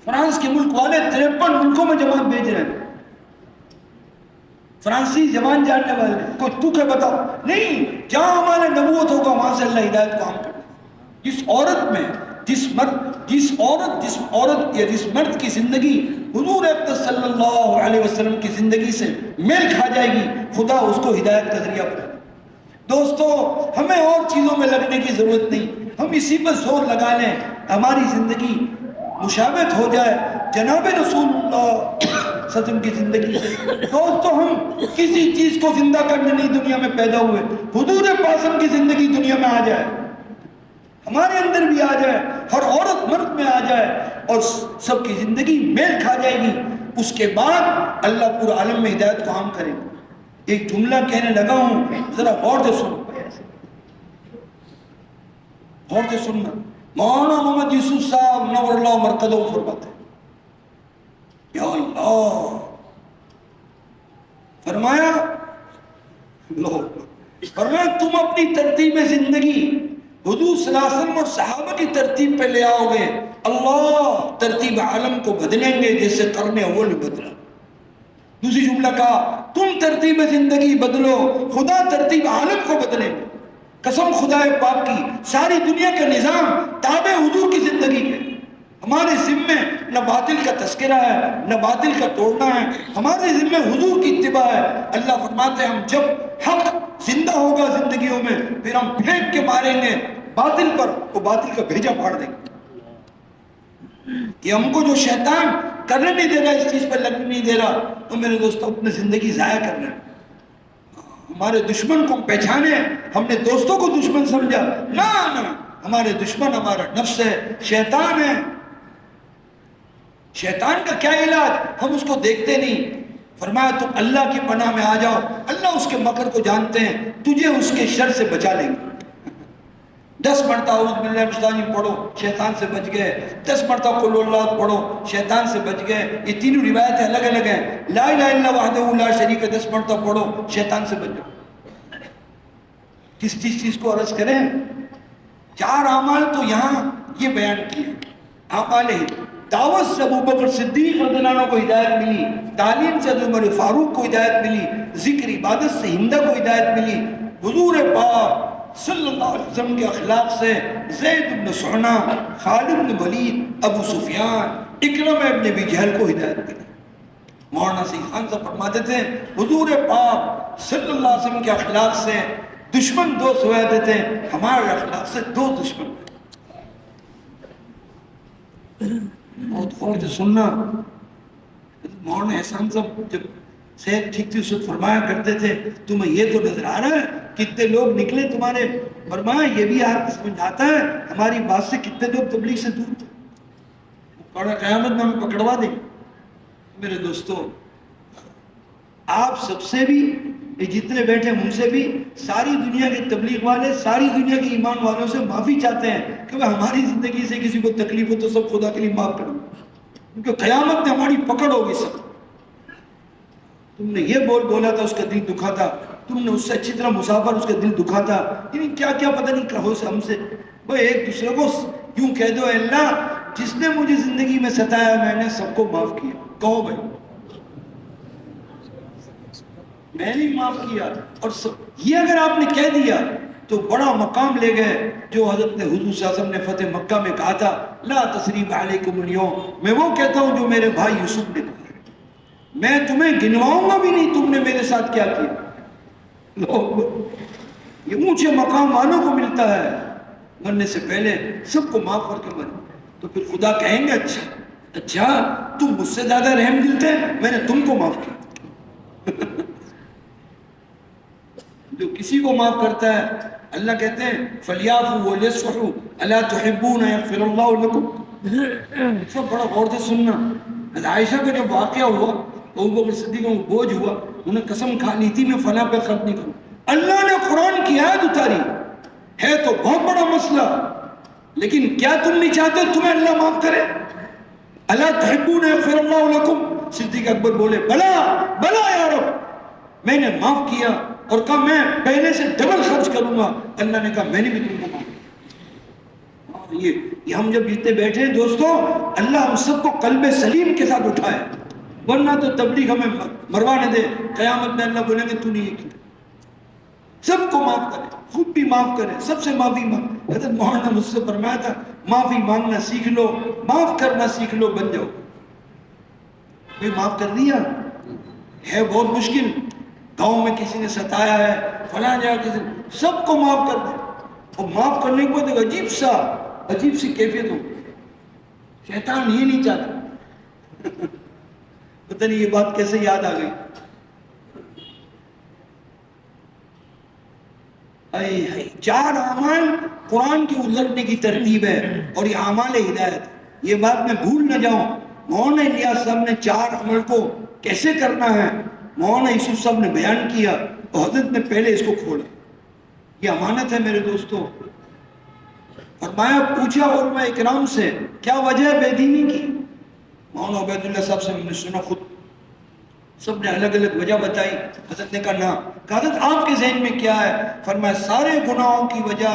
S2: فرانس کے ملک والے 53 ملکوں میں جماعت بھیج رہے ہیں. فرانسی زبان جاننے والے, کوئی دکھ ہے بتاؤ نہیں. جہاں ہمارے نبوت ہوگا وہاں سے اللہ ہدایت کو عام کرے. جس عورت میں, جس عورت یا جس مرد کی زندگی حضور اقدس صلی اللہ علیہ وسلم کی زندگی سے میل کھا جائے گی, خدا اس کو ہدایت کا ذریعہ بنا. دوستو ہمیں اور چیزوں میں لگنے کی ضرورت نہیں, ہم اسی پر زور لگا لیں, ہماری زندگی مشابہت ہو جائے جناب رسول اللہ صلی اللہ علیہ وسلم کی زندگی سے. دوستو ہم کسی چیز کو زندہ کرنے نہیں دنیا میں پیدا ہوئے, حضور پاسم کی زندگی دنیا میں آ جائے, ہمارے اندر بھی آ جائے, ہر عورت مرد میں آ جائے, اور سب کی زندگی میل کھا جائے گی. اس کے بعد اللہ پورا عالم میں ہدایت کو عام کرے. ایک جملہ کہنے لگا ہوں, ذرا غور سے سنو, غور سے سننا. مولانا محمد یوسف صاحب نور اللہ مرکزہ فرماتے ہیں, یا اللہ, فرمایا تم اپنی ترتیب زندگی حضور صلی اللہ علیہ وسلم اور صحابہ کی ترتیب پہ لے آؤ گے, اللہ ترتیب عالم کو بدلیں گے جیسے قرن اول بدلا. دوسری جملہ کہا تم ترتیب زندگی بدلو, خدا ترتیب عالم کو بدلے. قسم خدا پاک کی, ساری دنیا کا نظام تابع حضور کی زندگی کے. ہمارے ذمے نہ باطل کا تذکرہ ہے, نہ باطل کا توڑنا ہے, ہمارے ذمے حضور کی اتباع ہے. اللہ فرماتے ہیں ہم جب حق زندہ ہوگا زندگیوں میں, پھر ہم پھینک کے ماریں گے باطل پر, وہ باطل کا بھیجا پھاڑ دیں گے. یہ ہم کو جو شیطان کرنے نہیں دے رہا, اس چیز پر لگنے نہیں دے رہا, تو میرے دوستوں اپنی زندگی ضائع کرنا ہے. ہمارے دشمن کو پہچانے, ہم نے دوستوں کو دشمن سمجھا, نہ, ہمارے دشمن ہمارا نفس ہے, شیطان ہے. شیطان کا کیا علاج, ہم اس کو دیکھتے نہیں. فرمایا تم اللہ کی پناہ میں آ جاؤ, اللہ اس کے مکر کو جانتے ہیں, تجھے اس کے شر سے بچا لیں گے. 10 مرتبہ اعوذ باللہ من الشیطان الرجیم پڑھو, شیطان سے بچ گئے. 10 مرتبہ قل اللہ پڑھو, شیطان سے بچ گئے. یہ تینوں روایتیں الگ الگ ہیں. لا الہ الا اللہ وحدہ لا شریک 10 مرتبہ پڑھو, شیطان سے بچ گئے. کس چیز کو عرض کریں, 4 اعمال تو یہاں یہ بیان کیے. اعمال دعوت سے ابو بکر صدیق رضی اللہ عنہ کو ہدایت ملی, تعلیم سے عمر فاروق کو ہدایت ملی, ذکر عبادت سے ہندہ کو ہدایت ملی, حضور پاک صلی اللہ علیہ وسلم کے اخلاق سے زید بن سعنہ, خالد بن ولید, ابو سفیان, اکرمہ ابن ابی جہل کو ہدایت ملی. مولانا سید خان صاحب فرماتے تھے حضور پاک صلی اللہ علیہ وسلم کے اخلاق سے دشمن 2 ہو جاتے تھے, ہمارے اخلاق سے 2 دشمن. بہت غور سے سننا. مولانا احسان صاحب جب صحت ٹھیک تھی اس وقت فرمایا کرتے تھے, تمہیں یہ تو نظر آ رہا ہے کتنے لوگ نکلے تمہارے, فرمایا یہ بھی آپ سمجھ آتا ہے ہماری بات سے کتنے لوگ تبلیغ سے دور تھے, قیامت میں ہمیں پکڑوا دیں. میرے دوستو آپ سب سے بھی، یہ جتنے بیٹھے ان سے بھی، ساری دنیا کے تبلیغ والے، ساری دنیا کے ایمان والوں سے معافی چاہتے ہیں کہ ہماری زندگی سے کسی کو تکلیف ہو تو سب خدا کے لیے معاف کرو، کیونکہ قیامت میں ہماری پکڑ ہوگی سب. تم نے یہ بولا تھا اس کا دل دکھا تھا، تم نے اس سے اچھی طرح مسافر اس کا دل دکھا تھا، یعنی کیا کیا پتہ نہیں کہو سے ہم سے. بھائی ایک دوسرے کو یوں کہہ دو، اے اللہ جس نے مجھے زندگی میں ستایا میں نے سب کو معاف کیا. کہو بھائی میں نے معاف کیا. اور یہ اگر آپ نے کہہ دیا تو بڑا مقام لے گئے جو حضرت حضور صلی اللہ علیہ وسلم نے فتح مکہ میں کہا تھا، لا تثریب علیکم اليوم. میں وہ کہتا ہوں جو میرے بھائی یوسف نے کہا، میں تمہیں گنواؤں گا بھی نہیں تم نے میرے ساتھ کیا کیا. یہ اونچے مقام والوں کو ملتا ہے، مرنے سے پہلے سب کو معاف کر کے مرے. تو پھر خدا کہیں گے اچھا تم مجھ سے زیادہ رحم دل تھے، میں نے تم کو معاف کیا. جو کسی کو معاف کرتا ہے اللہ کہتے ہیں فَلْيَعْفُوا وَلْيَصْفَحُوا أَلَا تُحِبُّونَ يَغْفِرَ اللَّهُ لَكُمْ. سب بڑا غور سے سننا. عائشہ کا جب واقعہ ہوا، ابو بکر صدیق کو بوجھ ہوا، انہوں نے قسم کھا لی تھی میں فلاں پہ خرچ نہیں کروں. اللہ نے قرآن کی آیت اتاری ہے تو بہت بڑا مسئلہ، لیکن کیا تم نہیں چاہتے تمہیں اللہ معاف کرے؟ الا تحبون یغفر اللہ لکم. صدیق اکبر بولے بلا بلا یا رب، میں نے معاف کیا اور کہا میں پہلے سے ڈبل خرچ کروں گا. اللہ نے کہا میں نے بھی تم کو معاف کیا. یہ ہم جب جتنے بیٹھے ہیں دوستو، اللہ ہم سب کو قلب سلیم کے ساتھ اٹھائے، ورنہ تو تبلیغ ہمیں مروانے دے. قیامت میں اللہ بولیں گے تو نہیں یہ کیا. سب کو معاف کرے، خود بھی معاف کرے، سب سے معافی مانگ. حضرت مولانا مجھ سے فرمایا تھا معافی مانگنا سیکھ لو، معاف کرنا سیکھ لو، بن جاؤ. کوئی معاف کر دیا ہے بہت مشکل. گاؤں میں کسی نے ستایا ہے، فلاں جگہ کسی نے، سب کو معاف کر دے. اور معاف کرنے کو ایک عجیب سی کیفیت ہو. شیطان یہ نہیں چاہتا. پتہ نہیں یہ بات کیسے یاد آ گئی. چار اعمال قرآن کے اترنے کی ترتیب ہے اور یہ اعمال ہدایت. یہ بات میں بھول نہ جاؤں. مولانا الیاس صاحب نے چار عمل کو کیسے کرنا ہے مولانا یوسف صاحب نے بیان کیا اور حضرت نے پہلے اس کو کھولا. یہ امانت ہے میرے دوستو. فرمایا پوچھا علماء اکرام سے کیا وجہ ہے بے دینی کی. مولانا عبید اللہ صاحب سے میں نے سنا، خود سب نے الگ الگ وجہ بتائی. حضرت نے کہا نا، کہا حضرت آپ کے ذہن میں کیا ہے؟ فرمایا سارے گناہوں کی وجہ،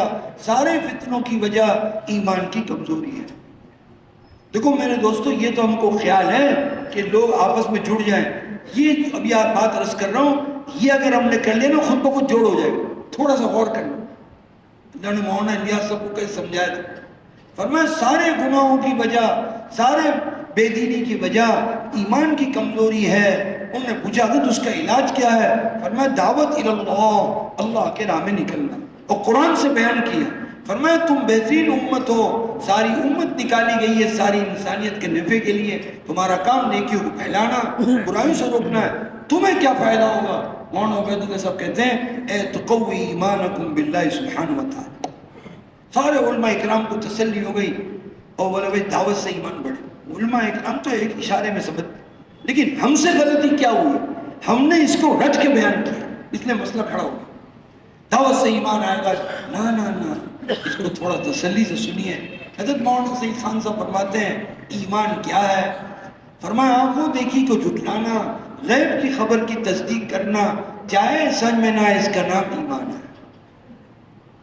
S2: سارے فتنوں کی وجہ ایمان کی کمزوری ہے. دیکھو میرے دوستو، یہ تو ہم کو خیال ہے کہ لوگ آپس میں جڑ جائیں. یہ ابھی آپ بات عرض کر رہا ہوں، یہ اگر ہم نے کر لیا نا خود بخود جوڑ ہو جائے گا. تھوڑا سا غور کرنا. اللہ نے مولانا الیاس صاحب کو کیسے سمجھایا تھا. فرمایا سارے گناہوں کی وجہ، سارے بے دینی کی وجہ ایمان کی کمزوری ہے. انہوں نے پوچھا تو اس کا علاج کیا ہے؟ فرمایا دعوت اللہ، اللہ کے راہ میں نکلنا. اور قرآن سے بیان کیا. فرمایا تم بہترین امت ہو، ساری امت نکالی گئی ہے ساری انسانیت کے نفع کے لیے. تمہارا کام نیکیوں کو پھیلانا، برائیوں سے روکنا ہے. تمہیں کیا فائدہ ہوگا؟ مولانا عبید اللہ صاحب کہتے ہیں اے تقوی ایمانکم باللہ سبحانہ وتعالی. سارے علماء اکرام کو تسلی ہو گئی اور بولے بھائی دعوت سے ایمان بڑھے. علماء اکرام تو ایک اشارے میں سمجھ، لیکن ہم سے غلطی کیا ہوئی؟ ہم نے اس کو رٹ کے بیان کیا، اس لیے مسئلہ کھڑا ہو گیا. دعوت سے ایمان آئے گا، نہ اس کو تھوڑا تسلی سے سنیے. حضرت مولانا سید خان صاحب فرماتے ہیں ایمان کیا ہے؟ فرمایا آنکھوں دیکھی کو جھٹلانا، غیب کی خبر کی تصدیق کرنا، چاہے سمجھ میں نہ آئے اس کا نام ایمان ہے.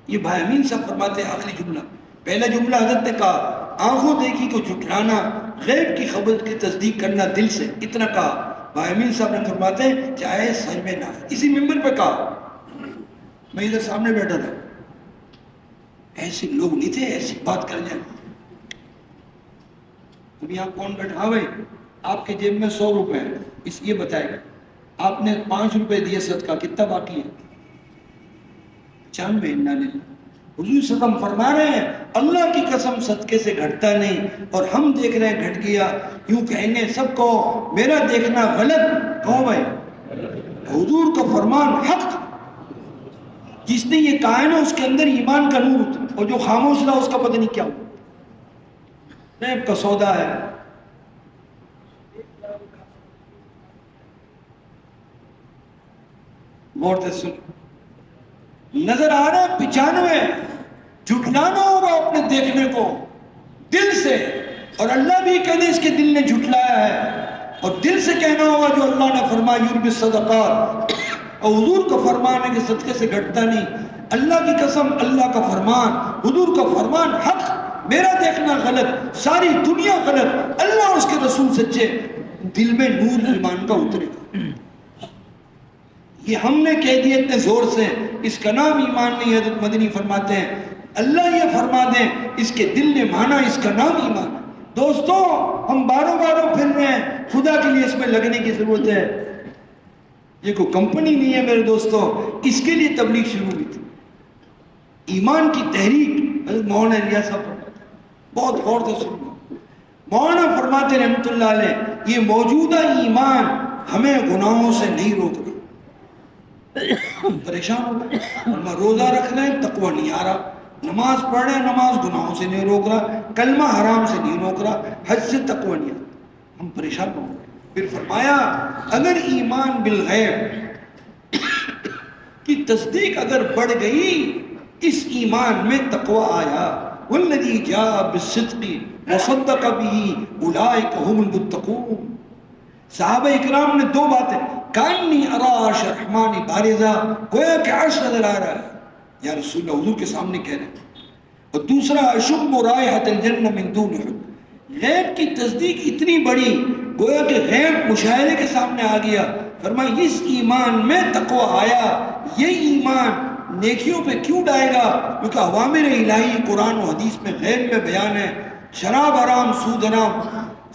S2: یہ بھائی امین صاحب فرماتے ہیں آخری جملہ. پہلا جملہ حضرت نے کہا آنکھوں دیکھی کو جھٹلانا، غیب کی خبر کی تصدیق کرنا دل سے، اتنا کہا. بھائی امین صاحب نے فرماتے ہیں چاہے سمجھ میں نہ آئے. اسی ممبر پہ کہا. میں ادھر سامنے بیٹھا تھا، ایسے لوگ نہیں تھے ایسی بات کر جائیں. اب یہاں کون بیٹھا؟ ہاں بھائی آپ کے جیب میں 100 روپے ہیں، اس یہ بتائے گا آپ نے 5 روپے دیے صدقہ، کتنا باقی ہے؟ 95. انا للہ. حضور صلی اللہ علیہ وسلم فرما رہے ہیں اللہ کی قسم صدقے سے گھٹتا نہیں. اور ہم دیکھ رہے ہیں گھٹ گیا. یوں کہیں گے سب کو میرا دیکھنا غلط. کہو بھائی حضور کا فرمان حق. جس نے یہ کہا ہے نا اس کے اندر ایمان کا نور اترا، اور جو خاموش رہا اس کا پتہ نہیں کیا ہوا. نیب کا سودا ہے. غور سے سن. نظر آ رہا ہے 95, جھٹلانا ہوگا اپنے دیکھنے کو دل سے, اور اللہ بھی کہتے اس کے دل نے جھٹلایا ہے, اور دل سے کہنا ہوگا جو اللہ نے فرمایا یربی الصدقات, اور حضور کا فرمان ہے کہ صدقے سے گھٹتا نہیں. اللہ کی قسم, اللہ کا فرمان, حضور کا فرمان حق, میرا دیکھنا غلط, ساری دنیا غلط, اللہ اور اس کے رسول سچے, دل میں نور ایمان کا اترے گا. یہ ہم نے کہہ دیا اتنے زور سے, اس کا نام ایمان نہیں. حضرت مدنی فرماتے ہیں اللہ یہ فرما دیں اس کے دل نے مانا, اس کا نام ایمان. دوستوں ہم باروں پھر رہے ہیں, خدا کے لیے اس میں لگنے کی ضرورت ہے. یہ کوئی کمپنی نہیں ہے میرے دوستوں, اس کے لیے تبلیغ شروع ہوئی تھی. ایمان کی تحریک حضرت مولانا الیاس صاحب بہت غور سے سنو. مولانا فرماتے رحمۃ اللہ علیہ یہ موجودہ ایمان ہمیں گناہوں سے نہیں روک رہا. ہم پریشان ہو گئے, ہم روزہ رکھ رہے ہیں تقویٰ نہیں آ رہا, نماز پڑھ رہے ہیں نماز گناہوں سے نہیں روک رہا, کلمہ حرام سے نہیں روک رہا, حج سے تقویٰ نہیں آ رہا, ہم پریشان ہو گئے. پھر فرمایا اگر ایمان بالغیب کی تصدیق اگر بڑھ گئی, اس ایمان میں تقویٰ آیا, والذی جاء بالصدق وصدق به اولئک هم المتقون. صحابہ اکرام نے دو باتیں, کانی ارا عرش الرحمن بارزا, گویا کہ عرش نظر آ رہا ہے یا رسول اللہ, حضور کے سامنے کہہ رہے ہیں. اور دوسرا اشم رائحۃ الجنہ من دون حب, غیب کی تصدیق اتنی بڑی گویا کہ غیب مشاہدے کے سامنے آ گیا. فرمایا اس ایمان میں تقویٰ آیا. یہ ایمان نیکیوں پہ کیوں ڈائے گا؟ کیونکہ اوامر الہی قرآن و حدیث میں غیب میں بیان ہے. شراب حرام, سود حرام,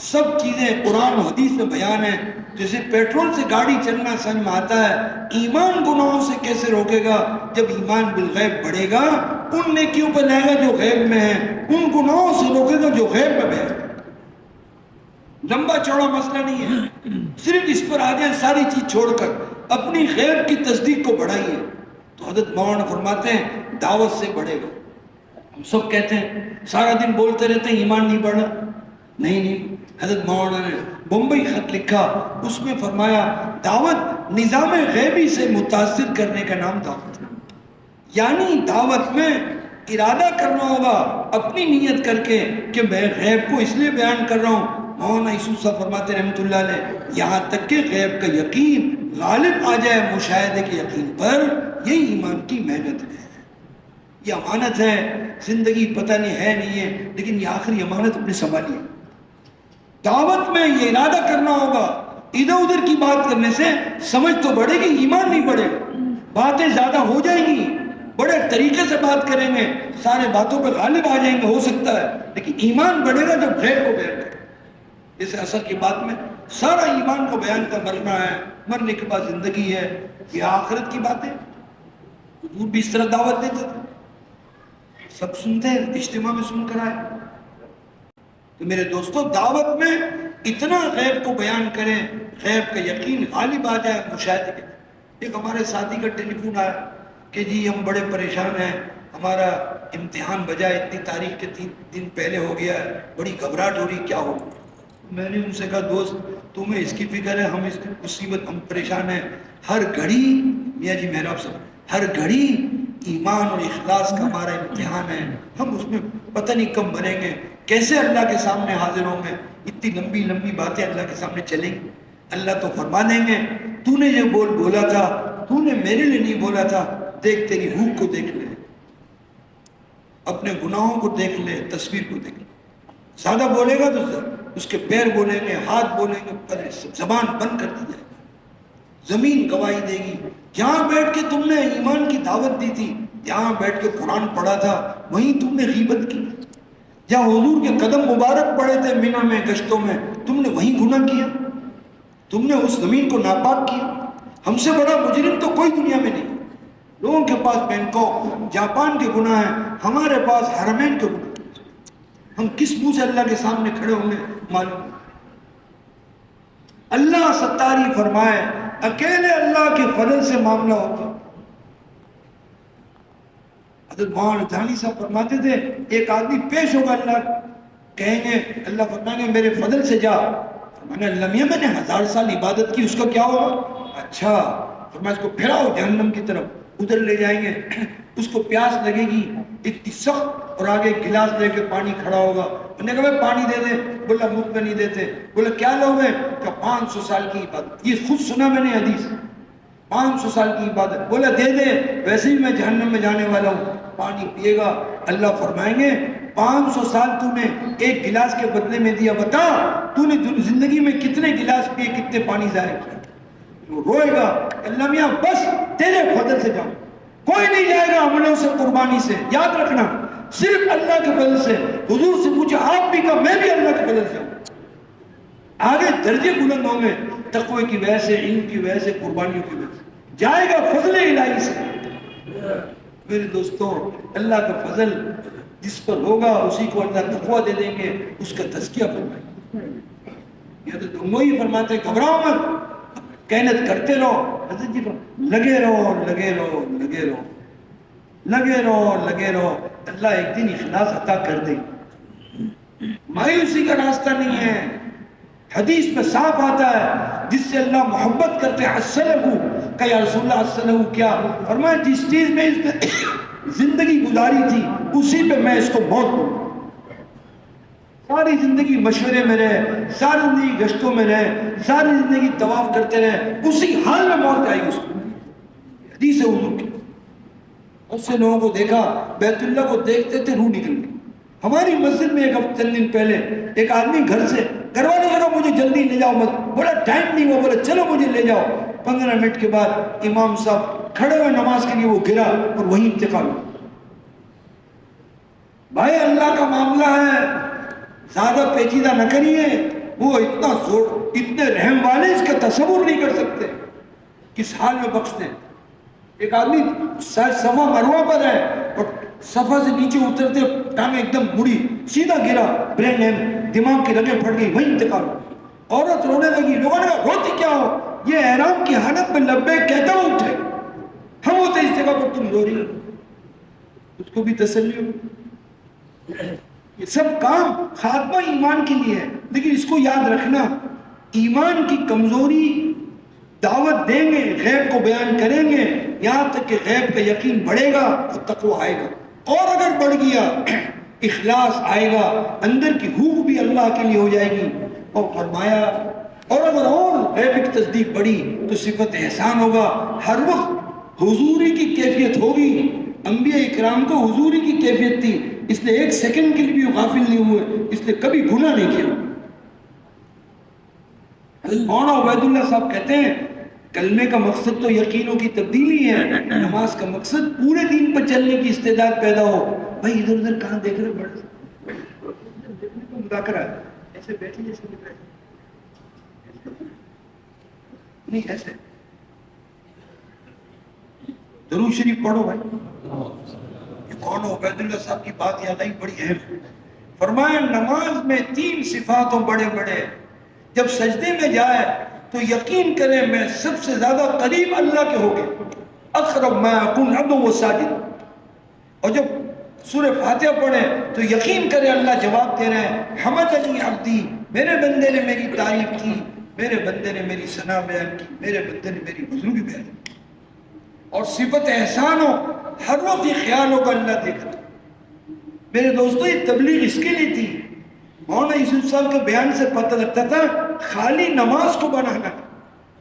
S2: سب چیزیں قرآن و حدیث میں بیان ہے. جیسے پیٹرول سے گاڑی چلنا سمجھ میں آتا ہے, ایمان گناہوں سے کیسے روکے گا؟ جب ایمان بالغیب بڑھے گا, ان نیکیوں پہ لائے گا جو غیب میں ہیں, ان گناہوں سے روکے گا جو غیب میں بیان ہے. لمبا چوڑا مسئلہ نہیں ہے, صرف اس پر آ جائیں ساری چیز چھوڑ کر اپنی غیب کی تصدیق کو بڑھائیے. تو حضرت مولانا فرماتے ہیں دعوت سے بڑھے گا. ہم سب کہتے ہیں سارا دن بولتے رہتے ہیں ایمان نہیں بڑھا. نہیں, حضرت مولانا نے بمبئی خط لکھا, اس میں فرمایا دعوت نظام غیبی سے متاثر کرنے کا نام دعوت ہے. یعنی دعوت میں ارادہ کرنا ہوگا اپنی نیت کر کے کہ میں غیب کو اس لیے بیان کر رہا ہوں. مولانا یوسف صاحب فرماتے رحمۃ اللہ علیہ یہاں تک کہ غیب کا یقین غالب آ جائے مشاہدے کے یقین پر, یہی ایمان کی محنت ہے. یہ امانت ہے, زندگی پتہ نہیں ہے نہیں ہے, لیکن یہ آخری امانت اپنے سنبھالیے. دعوت میں یہ ارادہ کرنا ہوگا, ادھر ادھر کی بات کرنے سے سمجھ تو بڑھے گی, ایمان نہیں بڑھے گا. باتیں زیادہ ہو جائیں گی, بڑے طریقے سے بات کریں گے, سارے باتوں پہ غالب آ جائیں گے, ہو سکتا ہے, لیکن ایمان بڑھے گا جب غیب کو بیان کرے. جیسے اثر کی بات میں سارا ایمان کو بیان کر مرنا ہے, مرنے کے بعد زندگی ہے, یہ آخرت کی باتیں. حضور بھی اس طرح دعوت دیتے تھے, سب سنتے ہیں, اجتماع میں سن کر آئے. تو میرے دوستو دعوت میں اتنا غیب کو بیان کریں, غیب کا یقین غالب آ جائے مشاہدے کے. ایک ہمارے ساتھی کا ٹیلی فون آیا کہ جی ہم بڑے پریشان ہیں, ہمارا امتحان بجائے اتنی تاریخ کے 3 دن پہلے ہو گیا ہے, بڑی گھبراہٹ ہو رہی, کیا ہو؟ میں نے ان سے کہا دوست تمہیں اس کی فکر ہے, ہم اس کی مصیبت, ہم پریشان ہیں. ہر گھڑی میاں جی محراب صاحب, ہر گھڑی ایمان اور اخلاص کا ہمارا امتحان ہے. ہم اس میں پتہ نہیں کب بنیں گے, کیسے اللہ کے سامنے حاضر ہوں گے, اتنی لمبی لمبی باتیں اللہ کے سامنے چلیں گی. اللہ تو فرما دیں گے تو نے یہ بولا تھا, تو نے میرے لیے نہیں بولا تھا, دیکھ تیری روح کو دیکھ لے, اپنے گناہوں کو دیکھ لے, تصویر کو دیکھ لے. زیادہ بولے گا تو اس کے پیر بولیں گے, ہاتھ بولیں گے, زبان بند کر دی جائے گی. زمین گواہی دے گی. جہاں بیٹھ کے تم نے ایمان کی دعوت دی تھی, جہاں بیٹھ کے قرآن پڑھا تھا, وہیں تم نے غیبت کی. جہاں حضور کے قدم مبارک پڑے تھے مینا میں, گشتوں میں, تم نے وہیں گناہ کیا, تم نے اس زمین کو ناپاک کیا. ہم سے بڑا مجرم تو کوئی دنیا میں نہیں. لوگوں کے پاس بینکاک, جاپان کے گناہ ہیں, ہمارے پاس حرمین کے گناہ. ہم کس منہ سے اللہ کے سامنے کھڑے ہوں گے معلوم. اللہ ستاری فرمائے, اکیلے اللہ کے فضل سے معاملہ ہوگا. حضرت مولانا دھانی صاحب فرماتے تھے ایک آدمی پیش ہوگا, اللہ کہیں گے, اللہ فرمائیں گے میرے فضل سے جا. میں نے اللہ میاں میں نے 1000 سال عبادت کی, اس کا کیا ہوگا؟ اچھا فرمایا اس کو پھراؤ جہنم کی طرف, ادھر لے جائیں گے, اس کو پیاس لگے گی اتنی سخت, اور آگے گلاس لے کے پانی کھڑا ہوگا. انہوں نے کہا پانی دے دے, بولا مفت میں نہیں دیتے. بولا کیا لوگ ہیں؟ کہ 500 سال کی عبادت. یہ خود سنا میں نے حدیث, 500 سال کی عبادت. بولا دے دے, ویسے ہی میں جہنم میں جانے والا ہوں. پانی پیے گا, اللہ فرمائیں گے 500 سال تو نے ایک گلاس کے بدلے میں دیا, بتا تو نے زندگی میں کتنے گلاس پیے, کتنے پانی ضائع کیا. وہ روئے گا, اللہ میاں بس تیرے فضل سے جاؤں, کوئی نہیں جائے گا عملوں سے, قربانی سے, یاد رکھنا صرف اللہ کے فضل سے. حضور سے پوچھا آپ بھی, کہا میں بھی اللہ کے فضل سے ہوں. آگے درجے بلند ہوں گے تقوی کی وجہ سے, علم کی وجہ سے, قربانیوں کی وجہ سے, جائے گا فضل الہی سے. میرے دوستوں, اللہ کا فضل جس پر ہوگا اسی کو اللہ تقوی دے دیں گے, اس کا تزکیہ فرمائیں گے. یہ تو دونوں ہی فرماتے ہیں گھبراؤ مت, محنت کرتے رہو. حضرت جی لگے رہو لگے رہو لگے رہو لگے رہو لگے رہو, اللہ ایک دن اخلاص عطا کر دے. مایوسی کا راستہ نہیں ہے. حدیث میں صاف آتا ہے جس سے اللہ محبت کرتے ہیں, اسلحو کہ یا رسول اللہ اسلحو کیا, فرمایا جس چیز میں اس نے زندگی گزاری تھی اسی پہ میں اس کو موت دوں. ساری زندگی مشورے میں رہے, ساری زندگی گشتوں میں رہے, ساری زندگی طواف کرتے رہے, اسی حال میں موت آئی اس کو. حدیث ہے حضور کی. اس سے لوگوں کو دیکھا, بیت اللہ کو دیکھتے تھے روح نکل گئی. ہماری مسجد میں چند دن پہلے ایک آدمی گھر سے, گھر والے کہا مجھے جلدی لے جاؤ مت, بولا ٹائم نہیں ہوا, بولا چلو مجھے لے جاؤ. 15 منٹ کے بعد امام صاحب کھڑے ہوئے نماز کے لیے, وہ گرا اور وہیں انتقال ہوا. بھائی اللہ کا معاملہ ہے, زیادہ پیچیدہ نہ کریے. وہ اتنا زور, اتنے رحم والے اس کا تصور نہیں کر سکتے کس حال میں بخش دیں. ایک آدمی صفا مروہ پر ہے اور صفا سے نیچے اترتے ٹانگیں ایک دم مڑی, سیدھا گرا, برین دماغ کی رگیں پھٹ گئی, وہیں انتقال. عورت رونے لگی, لوگوں نے کہا روتی کیا ہو؟ یہ احرام کی حالت میں لبیک کہتا ہوں اٹھے. ہم ہوتے اس جگہ پر تم رو رہی, اس کو بھی تسلی ہو. یہ سب کام خاتمہ ایمان کے لیے ہے, لیکن اس کو یاد رکھنا, ایمان کی کمزوری دعوت دیں گے, غیب کو بیان کریں گے, یہاں تک کہ غیب کا یقین بڑھے گا تو تقوی آئے گا. اور اگر بڑھ گیا اخلاص آئے گا, اندر کی روح بھی اللہ کے لیے ہو جائے گی. اور فرمایا اور اگر اور غیب کی تصدیق بڑھی تو صفت احسان ہوگا. ہر وقت حضوری کی کیفیت ہوگی. انبیاء اکرام کو حضوری کی کیفیت تھی, اس لیے ایک سیکنڈ کے لیے بھی غافل نہیں ہوئے, اس لیے کبھی گناہ نہیں کیا. مولانا عبید اللہ صاحب کہتے ہیں کلمے کا مقصد تو یقینوں کی تبدیلی ہے, نماز کا مقصد پورے دین پر چلنے کی استعداد پیدا ہو. بھائی ادھر ادھر کہاں دیکھ رہے, بڑے دیکھنے کو مذاکرہ ہے, ایسے بیٹھے جیسے نہیں, ایسے درود شریف پڑھو بھائی. یہ کون ہو؟ عبید اللہ صاحب کی بات یاد آئی, بڑی اہم. فرمایا نماز میں 3 صفاتوں بڑے بڑے, جب سجدے میں جائے تو یقین کریں میں سب سے زیادہ قریب اللہ کے ہو گئے, اقرب ما اکون عبد و ساجد. اور جب سورہ فاتحہ پڑھے تو یقین کرے اللہ جواب دے رہے ہیں, حمدنی عبدی, میرے بندے نے میری تعریف کی, میرے بندے نے میری ثنا بیان کی, میرے بندے نے میری بزرگی بیان کی. اور صفت احسان ہو, ہر وقت یہ خیال ہوگا اللہ دیکھتا. میرے دوستو یہ تبلیغ اس کے لیے تھی. مولانا یوسف صاحب کے بیان سے پتہ لگتا تھا خالی نماز کو بنانا.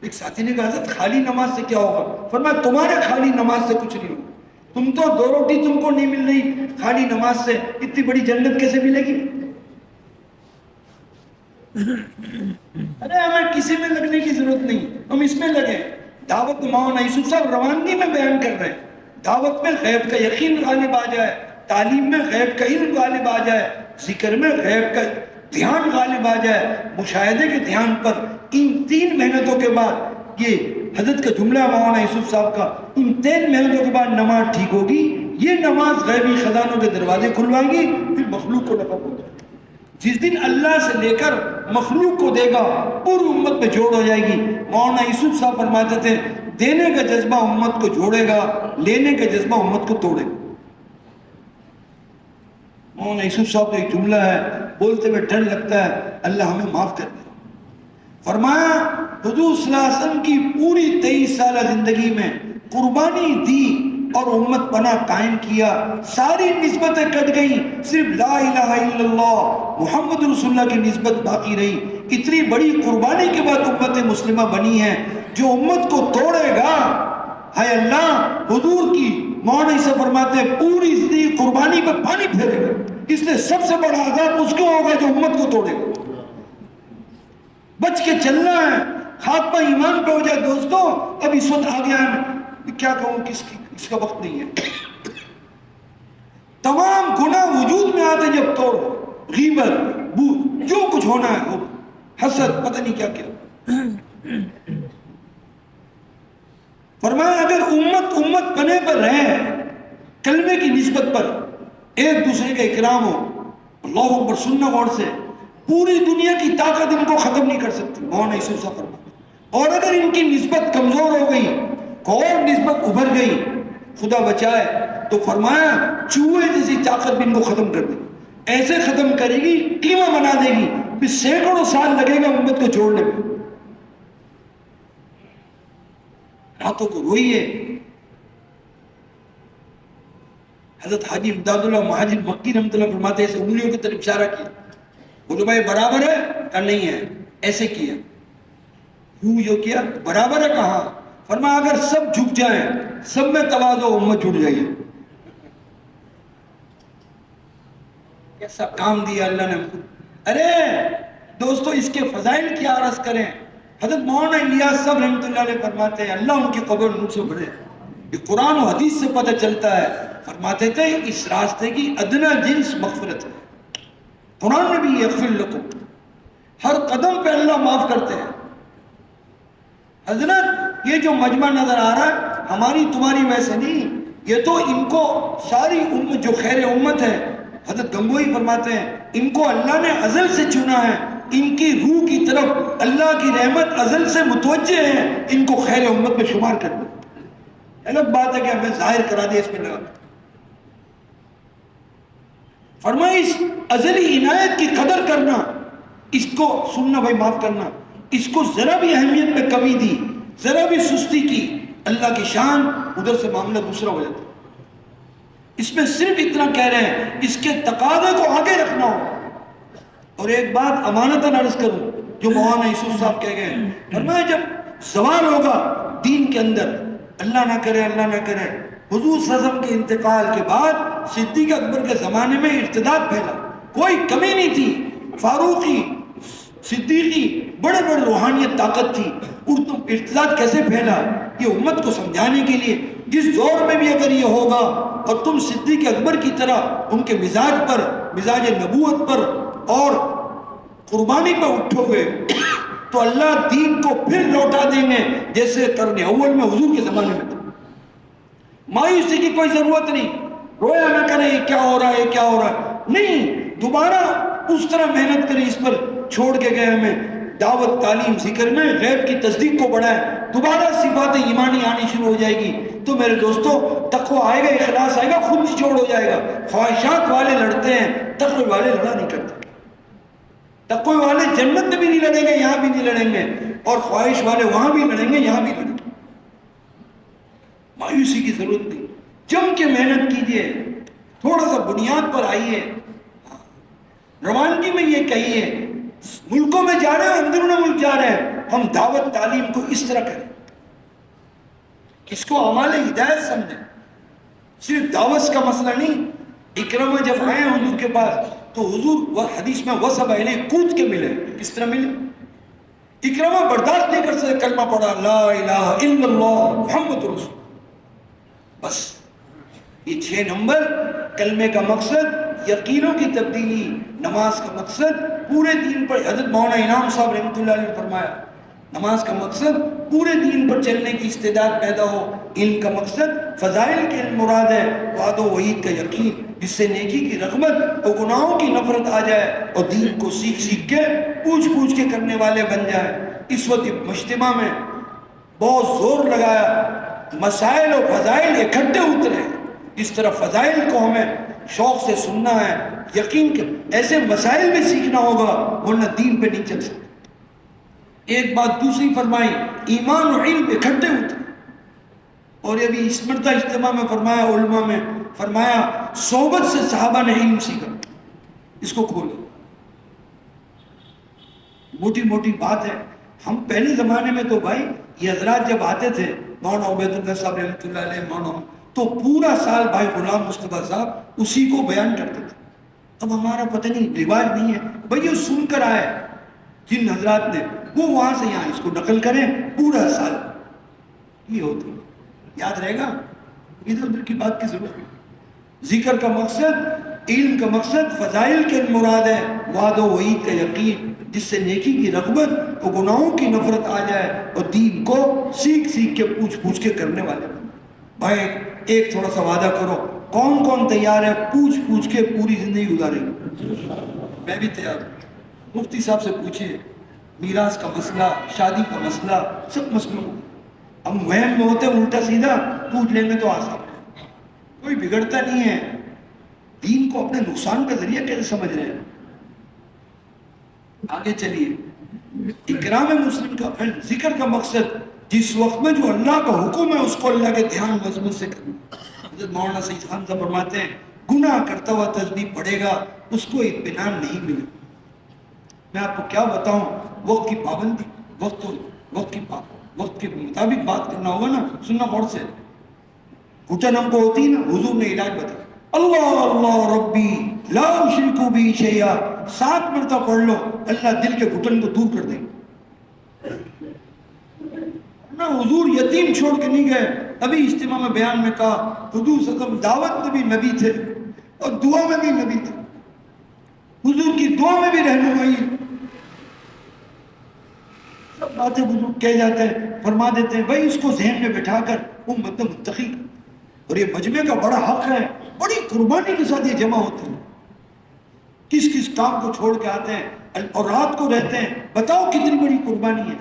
S2: ایک ساتھی نے کہا حضرت خالی نماز سے کیا ہوگا؟ فرمایا تمہارے خالی نماز سے کچھ نہیں ہوگا. تم تو 2 روٹی تم کو نہیں مل رہی, خالی نماز سے اتنی بڑی جنت کیسے ملے گی؟ ارے ہمیں کسی میں لگنے کی ضرورت نہیں, ہم اس میں لگے. دعوت مولانا یوسف صاحب روانگی میں بیان کر رہے ہیں, دعوت میں غیب کا یقین غالب آ جائے, تعلیم میں غیب کا علم غالب آ جائے, ذکر میں غیب کا دھیان غالب آ جائے, مشاہدے کے دھیان پر. ان 3 محنتوں کے بعد, یہ حضرت کا جملہ مولانا یوسف صاحب کا, ان 3 محنتوں کے بعد نماز ٹھیک ہوگی. یہ نماز غیبی خزانوں کے دروازے کھلوائے گی, پھر مخلوق کو نفع پہنچائے گی. جس دن اللہ سے لے کر مخلوق کو دے گا پوری امت میں جوڑ ہو جائے گی. مولانا یوسف صاحب فرماتے تھے دینے کا جذبہ امت کو جوڑے گا, لینے کا جذبہ امت کو توڑے گا. مولانا یوسف صاحب کا ایک جملہ ہے, بولتے ہوئے ڈر لگتا ہے, اللہ ہمیں معاف کر دے. فرمایا حضور صلی اللہ علیہ وسلم کی پوری 23 سالہ زندگی میں قربانی دی اور امت بنا قائم کیا، ساری نسبتیں کٹ گئیں، صرف لا الہ الا اللہ محمد رسول اللہ کی نسبت باقی رہی۔ اتنی بڑی قربانی کے بعد امت مسلمہ بنی ہے، جو امت کو توڑے گا، ہے اللہ حضور کی مولانا سے فرماتے ہیں پوری زندگی قربانی پہ پانی پھیرے گا، اس لیے سب سے بڑا عذاب اس کو ہوگا جو امت کو توڑے گا۔ بچ کے چلنا ہے، خاتمہ ایمان پہ ہو جائے۔ دوستو اب اس وقت آ گیا ہے، کیا کہوں، اس کا وقت نہیں ہے، تمام گناہ وجود میں آتے جب توڑو، غیبت، جو کچھ ہونا ہے ہو، حسد، پتہ نہیں کیا کیا۔ فرمایا اگر امت بنے پر رہے، کلمے کی نسبت پر ایک دوسرے کا اکرام ہو، اللہ اکبر، سننا غور سے، پوری دنیا کی طاقت ان کو ختم نہیں کر سکتی، مولانا یوسف صاحب فرماتے۔ اور اگر ان کی نسبت کمزور ہو گئی، اور نسبت ابھر گئی، خدا بچائے، تو فرمایا چوہے جیسی طاقت بھی ان کو ختم کر دے گی، ایسے ختم کرے گی، قیمہ بنا دے گی، پھر سینکڑوں سال لگے گا امت کو چھوڑنے میں۔ راتوں کو روئیے۔ حضرت حاجی امداد اللہ مہاجر مکی رحمۃ اللہ فرماتے ہیں، انگلیوں کی طرف اشارہ کیا، بولو بھائی برابر ہے کہ نہیں ہے، ایسے کیا، یوں جو کیا، برابر ہے کہاں؟ فرمایا اگر سب جھک جائیں، سب میں تواضع، امت جھٹ جائے۔ کیسا کام دیا اللہ نے ہم کو۔ ارے دوستو اس کے فضائل کیا عرض کریں۔ حضرت مولانا الیاس صاحب رحمۃ اللہ علیہ فرماتے ہیں، اللہ ان کی قبر نور سے بھرے، یہ قرآن و حدیث سے پتہ چلتا ہے، فرماتے تھے اس راستے کی ادنا جنس مغفرت ہے۔ قرآن میں بھی یغفر لکم، ہر قدم پہ اللہ معاف کرتے ہیں۔ حضرت یہ جو مجمع نظر آ رہا ہے ہماری تمہاری ویسے نہیں، یہ تو ان کو ساری امت جو خیر امت ہے، حضرت گنگوئی فرماتے ہیں ان کو اللہ نے ازل سے چنا ہے، ان کی روح کی طرف اللہ کی رحمت ازل سے متوجہ ہے، ان کو خیر امت میں شمار کر دیں۔ الگ بات ہے کہ ہمیں ظاہر کرا دیا اس میں لگا۔ فرمایا اس ازلی عنایت کی قدر کرنا، اس کو سننا بھائی معاف کرنا، اس کو ذرا بھی اہمیت میں کمی دی، ذرا بھی سستی کی، اللہ کی شان ادھر سے معاملہ دوسرا ہو جاتا ہے۔ اس میں صرف اتنا کہہ رہے ہیں اس کے تقاضے کو آگے رکھنا ہو۔ اور ایک بات امانتاً عرض کروں جو مولانا یوسف صاحب کہہ گئے، فرمایا جب زوال ہوگا دین کے اندر، اللہ نہ کرے حضور صلی اللہ علیہ وسلم کے انتقال کے بعد صدیق اکبر کے زمانے میں ارتداد پھیلا، کوئی کمی نہیں تھی، فاروقی صدیقی بڑے بڑے روحانیت طاقت تھی، ارتداد کیسے پھیلا؟ یہ امت کو سمجھانے کے لیے جس دور میں بھی اگر یہ ہوگا اور تم صدیق اکبر کی طرح ان کے مزاج پر، مزاج نبوت پر اور قربانی پر اٹھو گے تو اللہ دین کو پھر لوٹا دیں گے جیسے قرن اول میں حضور کے زمانے میں تھا۔ مایوسی کی کوئی ضرورت نہیں، رویا نہ کریں یہ کیا ہو رہا ہے، یہ کیا ہو رہا ہے، نہیں، دوبارہ اس طرح محنت کریں، اس پر چھوڑ کے گئے ہمیں دعوت، تعلیم، ذکر میں غیب کی تصدیق کو بڑھائیں، دوبارہ صفات ایمانی آنی شروع ہو جائے گی تو میرے دوستو تقوی آئے گا، اخلاص آئے گا، خود نچوڑ ہو جائے گا۔ خواہشات والے لڑتے ہیں، تقوی والے لڑا نہیں کرتے۔ تقوی والے جنت میں بھی نہیں لڑیں گے، یہاں بھی نہیں لڑیں گے، اور خواہش والے وہاں بھی لڑیں گے، یہاں بھی لڑیں گے۔ مایوسی کی ضرورت نہیں، جم کے محنت کیجئے، تھوڑا سا بنیاد پر آئیے، روانگی میں یہ کہیے ملکوں میں جا رہے ہیں، اندرون ملک جا رہے ہیں، ہم دعوت تعلیم کو اس طرح کریں، اس کو اعمال ہدایت سمجھیں، صرف دعوت کا مسئلہ نہیں۔ اکرمہ جب آئے حضور کے پاس تو حضور حدیث میں وصب علیہ کود کے ملے، کس طرح ملے؟ اکرمہ برداشت نہیں کر سکتے، کلمہ پڑھا لا الہ الا اللہ محمد رسول، بس یہ 6 نمبر کلمے کا مقصد، یقینوں کی تبدیلی، نماز کا مقصد پورے دین پر۔ حضرت مولانا انعام صاحب رحمۃ اللہ علیہ نے فرمایا نماز کا مقصد پورے دین پر چلنے کی استعداد پیدا ہو، علم کا مقصد فضائل کے علم مراد ہے، وعد و وعید کا یقین جس سے نیکی کی رغبت اور گناہوں کی نفرت آ جائے اور دین کو سیکھ سیکھ کے پوچھ کے کرنے والے بن جائے۔ اس وقت مجتمع میں بہت زور لگایا، مسائل اور فضائل اکٹھے اترے، اس طرح فضائل کو ہمیں شوق سے سننا ہے، یقین کہ ایسے مسائل بھی سیکھنا ہوگا ورنہ دین پہ نہیں چل سکتے۔ ایک بات دوسری فرمائی، ایمان و علم اکٹھے ہوتے ہیں۔ اور یہ بھی اسمرتا اجتماع میں فرمایا، علماء میں فرمایا، صحبت سے صحابہ نے علم سیکھا۔ اس کو کھولو، موٹی موٹی بات ہے۔ ہم پہلے زمانے میں تو بھائی یہ حضرات جب آتے تھے، مولانا عبید اللہ صاحب رحمۃ اللہ علیہ، مولانا، تو پورا سال بھائی غلام مصطفیٰ صاحب اسی کو بیان کرتے تھے۔ اب ہمارا پتہ نہیں، رواج نہیں ہے بھائی، یہ سن کر آئے جن حضرات نے، وہ وہاں سے یہاں اس کو نقل کریں پورا سال، یہ ہوتی یاد رہے گا، ادھر ادھر کی بات کی ضرورت نہیں۔ ذکر کا مقصد، علم کا مقصد فضائل کے مراد ہے، وعد و وعید کا یقین، جس سے نیکی کی رغبت اور گناہوں کی نفرت آ جائے، اور دین کو سیکھ سیکھ کے پوچھ پوچھ کے کرنے والے۔ بھائی ایک تھوڑا سا وعدہ کرو، کون کون تیار ہے پوچھ پوچھ کے پوری زندگی گزارے گی؟ میں بھی تیار ہوں۔ مفتی صاحب سے پوچھئے، میراث کا مسئلہ، شادی کا مسئلہ، سب مسئلوں کو ہم وہم میں ہوتے الٹا سیدھا پوچھ لیں گے تو آسان ہے، کوئی بگڑتا نہیں ہے۔ دین کو اپنے نقصان کا ذریعہ کیسے سمجھ رہے ہیں؟ آگے چلیے، اکرام مسلم کا ذکر کا مقصد، جس وقت میں جو اللہ کا حکم ہے اس کو اللہ کے دھیان مضبوط سے کرنا۔ حضرت مولانا سید خان صاحب فرماتے ہیں، گناہ کرتا ہوا تسبیح پڑھے گا اس کو اطمینان نہیں ملے۔ میں آپ کو کیا بتاؤں، وقت کی پابندی، وقت کے مطابق بات کرنا ہوگا نا، سننا غور سے۔ گھٹن ہم کو ہوتی نا، حضور نے علاج بتایا، اللہ اللہ ربی لا اشرک بہ شیئا، 7 مرتبہ پڑھ لو، اللہ دل کے گھٹن کو دور کر دیں گے۔ نا حضور یتیم چھوڑ کے نہیں گئے، ابھی اجتماع میں بیان میں کہا، حضور صلی اللہ علیہ وسلم دعوت میں بھی نبی تھے اور دعا میں بھی نبی تھے، حضور کی دعا میں بھی رہنمائی۔ سب باتیں بزرگ کہہ جاتے ہیں، فرما دیتے ہیں، بھائی اس کو ذہن میں بٹھا کر امت متقی، اور یہ مجمع کا بڑا حق ہے، بڑی قربانی کے ساتھ یہ جمع ہوتے ہیں، کس کس کام کو چھوڑ کے آتے ہیں اور رات کو رہتے ہیں، بتاؤ کتنی بڑی قربانی ہے۔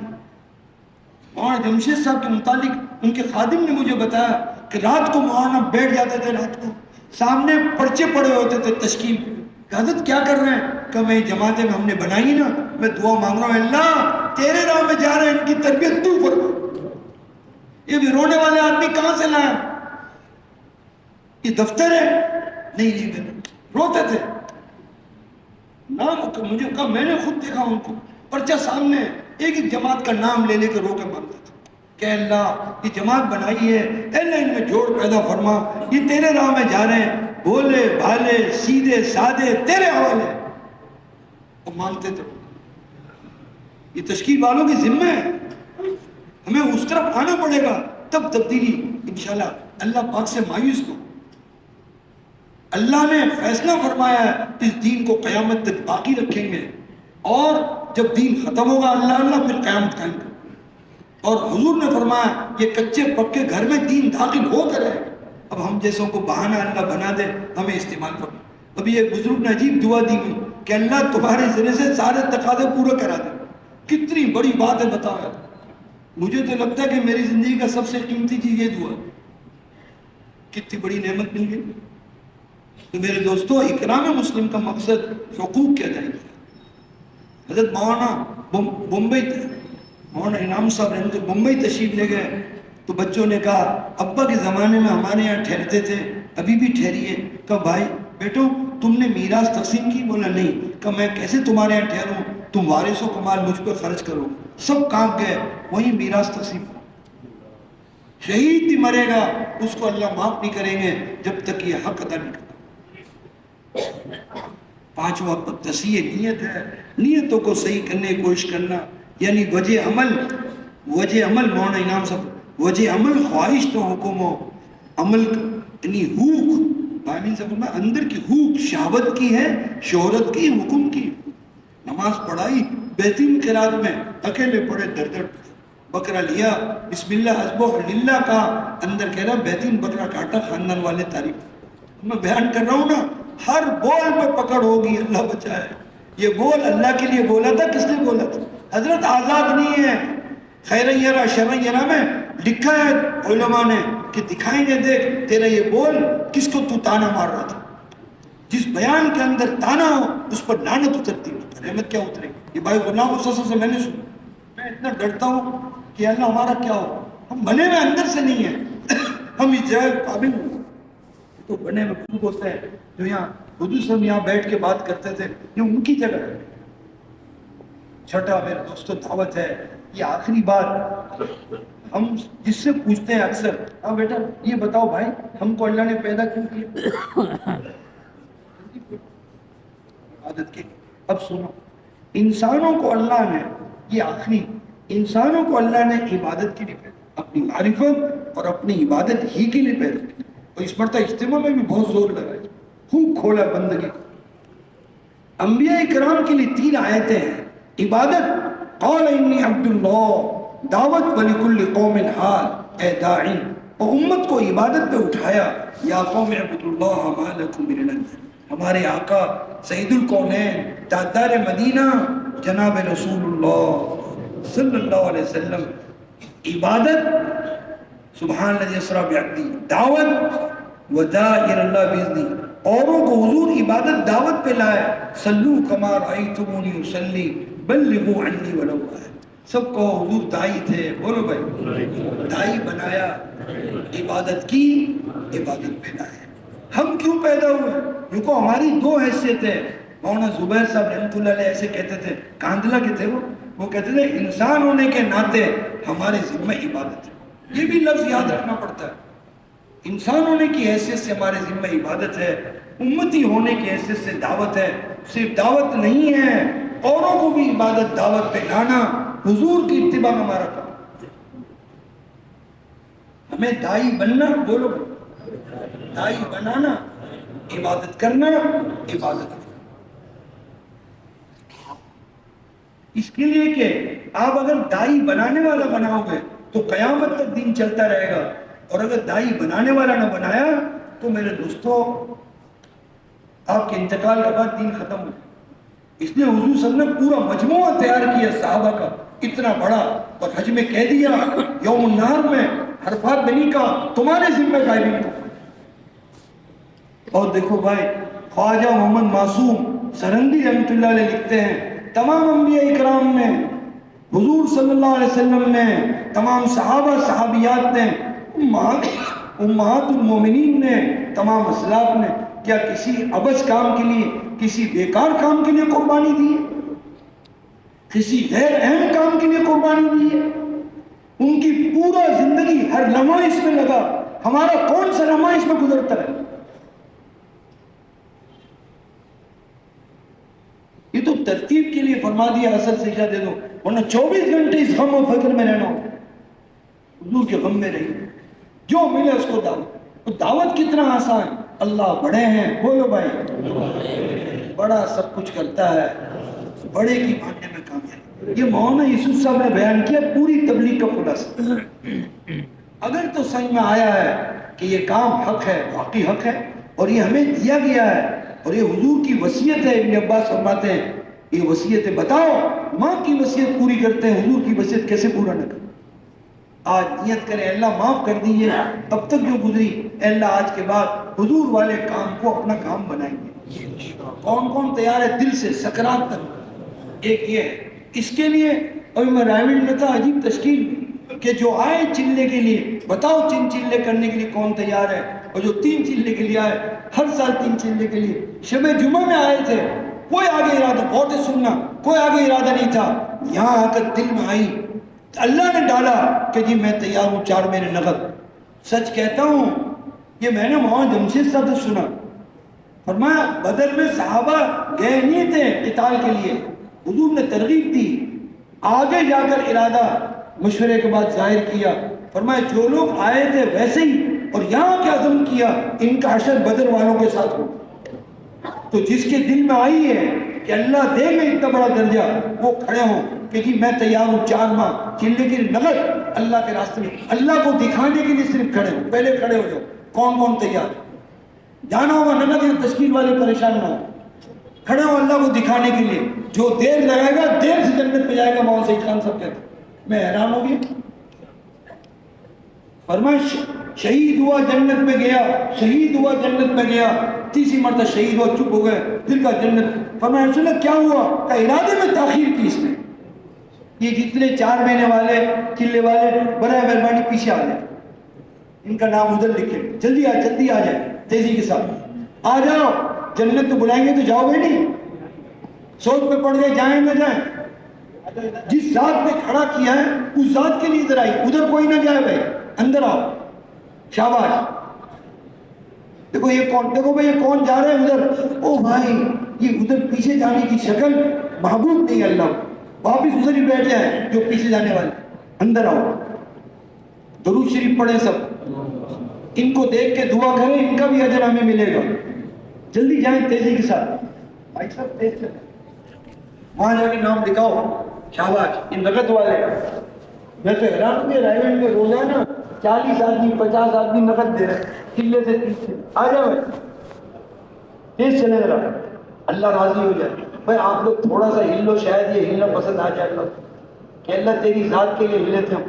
S2: مولانا جمشید صاحب کے متعلق ان کے خادم نے مجھے بتایا کہ رات کو مولانا بیٹھ جاتے تھے، رات کو سامنے پرچے پڑے ہوتے تھے تشکیل، حضرت کیا کر رہے ہیں؟ کہ میں جماعتیں ہم نے بنائی نا، میں دعا مانگ رہا ہوں، اللہ تیرے راہ میں جا رہے ہیں، ان کی تربیت تو فرما۔ یہ بھی رونے والے آدمی کہاں سے لائے؟ یہ دفتر ہے؟ نہیں میں روتے تھے، نام مجھے کہا، میں نے خود دیکھا ان کو، پرچہ سامنے، ایک ایک جماعت کا نام لے لے کے رو کے مانگتے تھے کہ اللہ یہ جماعت بنائی ہے، اللہ ان میں جوڑ پیدا فرما، یہ تیرے راہ میں جا رہے ہیں، بولے بھالے سیدھے سادے تیرے حوالے، وہ مانگتے تھے۔ یہ تشکیل والوں کی ذمہ ہے، ہمیں اس طرف آنا پڑے گا، تب تبدیلی انشاءاللہ۔ اللہ پاک سے مایوس کو، اللہ نے فیصلہ فرمایا ہے اس دین کو قیامت تک باقی رکھیں گے، اور جب دین ختم ہوگا اللہ پھر قیامت قائم کرے۔ اور حضور نے فرمایا یہ کچے پکے گھر میں دین داخل ہو کر ہے، اب ہم جیسوں کو بہانہ اللہ بنا دے، ہمیں استعمال کرنا۔ ابھی ایک بزرگ نے عجیب دعا دی میں کہ اللہ تمہارے ذریعے سے سارے تقاضے پورے کرا دے۔ کتنی بڑی بات ہے بتاؤ، مجھے تو لگتا ہے کہ میری زندگی کا سب سے قیمتی چیز یہ دعا، کتنی بڑی نعمت مل گئی۔ تو میرے دوستو، اکرام مسلم کا مقصد حقوق کی ادائیگی۔ حضرت مولانا بمبئی تھے، مولانا انعام صاحب رحمۃ اللہ بمبئی تشریف لے گئے، تو بچوں نے کہا ابا کے زمانے میں ہمارے یہاں ٹھہرتے تھے، ابھی بھی ٹھہریے۔ کہا بھائی بیٹو تم نے میراث تقسیم کی؟ بولا نہیں۔ کہا میں کیسے تمہارے یہاں ٹھہروں، تم وارث و کمال مجھ پہ خرچ کرو۔ سب کانپ گئے، وہیں میراث تقسیم۔ شہید بھی مرے گا اس کو اللہ معاف نہیں کریں گے جب تک یہ حق ادا نہیں کرتا۔ 5واں تصحیح نیت ہے، نیتوں کو صحیح کرنے کی کوشش کرنا، یعنی وجہ عمل مولانا انعام صاحب، وجہ عمل خواہش تو حکم ہو، عمل یعنی ہوک، بائمین صاحب میں اندر کی ہوک شہوت کی ہے، شہرت کی، حکم کی۔ نماز پڑھائی بہترین قرات میں، اکیلے پڑھے در در بکرا لیا، بسم اللہ حسبہ للہ کا، اندر کہہ رہا بہترین بکرا کاٹا، خاندان والے تعریف۔ میں بیان کر رہا ہوں نا، ہر بول میں پکڑ ہوگی، اللہ بچائے۔ یہ بول اللہ کے لیے بولا تھا، کس نے بولا تھا؟ حضرت آزاد نہیں ہے۔ خیر یرا شر یرا میں لکھا ہے علماء نے کہ دکھائیں گے، دیکھ تیرا یہ بول کس کو تو تانا مار رہا تھا، جس بیان کے اندر تانا ہو اس پر لعنت اترتی ہے، رحمت کیا اترے گی؟ یہ بھائی غلام حسن سے میں نے سنا، میں اتنا ڈرتا ہوں کہ اللہ ہمارا کیا ہو. ہم بنے میں اندر سے نہیں ہیں. ہم اس جگہ قابل تو بنے میں خوب ہوتا ہے. جو یہاں حضور صاحب یہاں بیٹھ کے بات کرتے تھے, یہ ان کی جگہ ہے. چھٹا میرے دوستوں دعوت ہے. یہ آخری بات ہم جس سے پوچھتے ہیں اکثر, ہاں بیٹا یہ بتاؤ بھائی ہم کو اللہ نے پیدا کیوں کیا؟ عبادت کے لیے. اب سنو, انسانوں کو اللہ نے, یہ آخری, انسانوں کو اللہ نے عبادت کے لیے پیدا, اپنی معرفت اور اپنی عبادت ہی کے لیے پیدا کیا. اور اس مرتبہ اجتماع میں بھی بہت زور لگا, خوب کھولا بندگی کو. انبیاء کرام کے لیے 3 آیتیں ہیں. عبادت, قال انی عبد اللہ, دعوت ولکل قوم حال, اے داعی, اور امت کو عبادت پہ اٹھایا, یا قوم عبد اللہ ما لکم من الہ. ہمارے آقا سید الکونین تاجدار مدینہ جناب رسول اللہ صلی اللہ علیہ وسلم, عبادت سبحان الذی اسری بعبدہ, دعوت وداع الی اللہ باذنہ, اوروں کو حضور عبادت دعوت پہ لائے. صلو کما رأیتمونی اصلی بلغوا عنی ولو آیہ. سب کو حضور دائی تھے, بولو بھائی, دائی بنایا, عبادت کی, عبادت پہ لائے. ہم کیوں پیدا ہوئے؟ دیکھو ہماری 2 حیثیت ہے. مولانا زبیر صاحب رحمۃ اللہ علیہ ایسے کہتے تھے, کاندلہ کے تھے وہ کہتے تھے انسان ہونے کے ناطے ہمارے ذمہ عبادت ہے. یہ بھی لفظ یاد رکھنا پڑتا ہے. انسان ہونے کی حیثیت سے ہمارے ذمہ عبادت ہے, امتی ہونے کی حیثیت سے دعوت ہے. صرف دعوت نہیں ہے, اوروں کو بھی عبادت دعوت پہ لانا, حضور کی اتباع میں ہمارا کام. ہمیں دائی بننا, بولو دائی بنانا, عبادت کرنا, عبادت. اس کے لیے کہ آپ اگر دائی بنانے والا بناؤ گے تو قیامت تک دین چلتا رہے گا, اور اگر دائی بنانے والا نہ بنایا تو میرے دوستو آپ کے انتقال کے بعد دین ختم ہو. اس لیے حضور صلی اللہ علیہ وسلم نے پورا مجموعہ تیار کیا صحابہ کا اتنا بڑا, اور حج میں کہہ دیا یوم النہر میں حرفات بنی کا تمہارے ذمہ قائمین کو. اور دیکھو بھائی, خواجہ محمد معصوم سرندی رحمۃ اللہ علیہ لکھتے ہیں, تمام انبیاء اکرام نے, حضور صلی اللہ علیہ وسلم نے, تمام صحابہ صحابیات نے, امہات المومنین نے, تمام اسلاف نے, کیا کسی عبث کام کے لیے, کسی بیکار کام کے لیے قربانی دی ہے؟ کسی غیر اہم کام کے لیے قربانی دی ہے؟ ان کی پورا زندگی ہر لمحہ اس میں لگا. ہمارا کون سا لمحہ اس میں گزرتا ہے؟ یہ تو ترتیب کے لیے فرما دیا اصل سجدہ دے دو, ورنہ 24 گھنٹے اس غم و فکر میں رہنا ہو. حضور کے غم میں رہی, جو ملے اس کو دعوت. دعوت کتنا آسان, اللہ بڑے ہیں, بولو بھائی, بڑا سب کچھ کرتا ہے, بڑے کی ماننے میں کامیاب. یہ مولانا یوسف صاحب نے بیان کیا پوری تبلیغ کا خلاصہ. اگر تو سمجھ میں آیا ہے کہ یہ کام حق ہے, واقعی حق ہے, اور یہ ہمیں دیا گیا ہے, اور یہ حضور کی وصیت ہے. ابن عباس فرماتے ہیں یہ وصیت ہے, بتاؤ ماں کی وصیت پوری کرتے ہیں, حضور کی وصیت کیسے پورا نہ کریں؟ آج نیت کریں اللہ معاف کر دیجیے اب تک جو گزری, اے اللہ آج کے بعد حضور والے کام کو اپنا کام بنائیں گے. کون کون تیار ہے دل سے سکرات تک؟ ایک یہ ہے. اس کے لیے ابھی میں رائمنڈ میں تھا, عجیب تشکیل کہ جو آئے چلنے کے لیے, بتاؤ 3 چلے کرنے کے لیے کون تیار ہے؟ اور جو 3 چلے کے لیے آئے, ہر سال 3 چلے کے لیے, شب جمعہ میں آئے تھے, کوئی آگے ارادہ, بہت سننا, کوئی آگے ارادہ نہیں تھا, یہاں آ کر دل میں آئی, اللہ نے ڈالا کہ جی میں تیار ہوں, 4 میرے نقد. سچ کہتا ہوں یہ میں نے مولانا جمشید صاحب سے سنا, فرمایا بدر میں صحابہ گئے نہیں تھے قتال کے لیے, حضور نے ترغیب دی, آگے جا کر ارادہ مشورے کے بعد ظاہر کیا. فرمایا جو لوگ آئے تھے ویسے ہی, اور یہاں کیا عزم کیا ان کا حشر بدر والوں کے ساتھ ہو. تو جس کے دل میں آئی ہے کہ اللہ دے گا اتنا بڑا درجہ, وہ کھڑے ہوں کہ جی میں تیار ہوں 4 ماہ چلنے کے لیے نقد اللہ کے راستے میں, اللہ کو دکھانے کے لیے صرف کھڑے ہو. پہلے کھڑے ہو جاؤ, کون کون تیار؟ جانا ہوگا نقد یا تشکیل والے پریشان نہ ہو, کھڑے ہو اللہ کو دکھانے کے لیے. جو دیر لگائے گا دیر سے جنت پہ جائے گا. مولانا سعید خان صاحب کہتے ہیں, میں حیران ہو گیا. فرمایا شہید ہوا جنت میں گیا, شہید ہوا جنت میں گیا, تیسری مرتبہ شہید ہوا, چپ ہو گئے, پھر کا جنت. فرمایا رسول اللہ کیا ہوا؟ کہ ارادے میں تاخیر کی اس نے. یہ جتنے 4 مہینے والے چلے والے برائے مہربانی پیچھے آ جائیں، ان کا نام ادھر لکھیں، جلدی آ جائیں تیزی کے ساتھ آ جاؤ، جنت تو بلائیں گے تو جاؤ گے نہیں، سوچ پہ پڑ گئے جائیں نہ جائیں، جس ذات نے کھڑا کیا ہے اس ذات کے لیے ادھر آئی، ادھر کوئی نہ جائے بھائی، اندر آؤ، شاباش۔ دیکھو یہ کون، دیکھو بھائی یہ کون جا رہا ہے ادھر، او بھائی یہ ادھر پیچھے جانے کی شکل محبوب نہیں اللہ، واپس ادھر ہی بیٹھ جائے جو پیچھے جانے والے، اندر آؤ، درود شریف پڑھیں سب، ان کو دیکھ کے دعا کریں، ان کا بھی اجر ہمیں ملے گا، جلدی جائیں تیزی کے ساتھ، بھائی صاحب تیز چلیں، وہاں جا کے نام دکھاؤ، شاباش۔ ان نقد والے میں تو حیران ہوں کہ رائمنڈ میں روزانہ 40 آدمی 50 آدمی نقد دے رہے قلعے سے پیچھے، آ جاؤ تیز چلے ذرا، اللہ راضی ہو جائے۔ بھائی آپ لوگ تھوڑا سا ہل لو، شاید یہ ہلنا پسند آ جائے اللہ کہ اللہ تیری ذات کے لیے ہلے تھے ہم،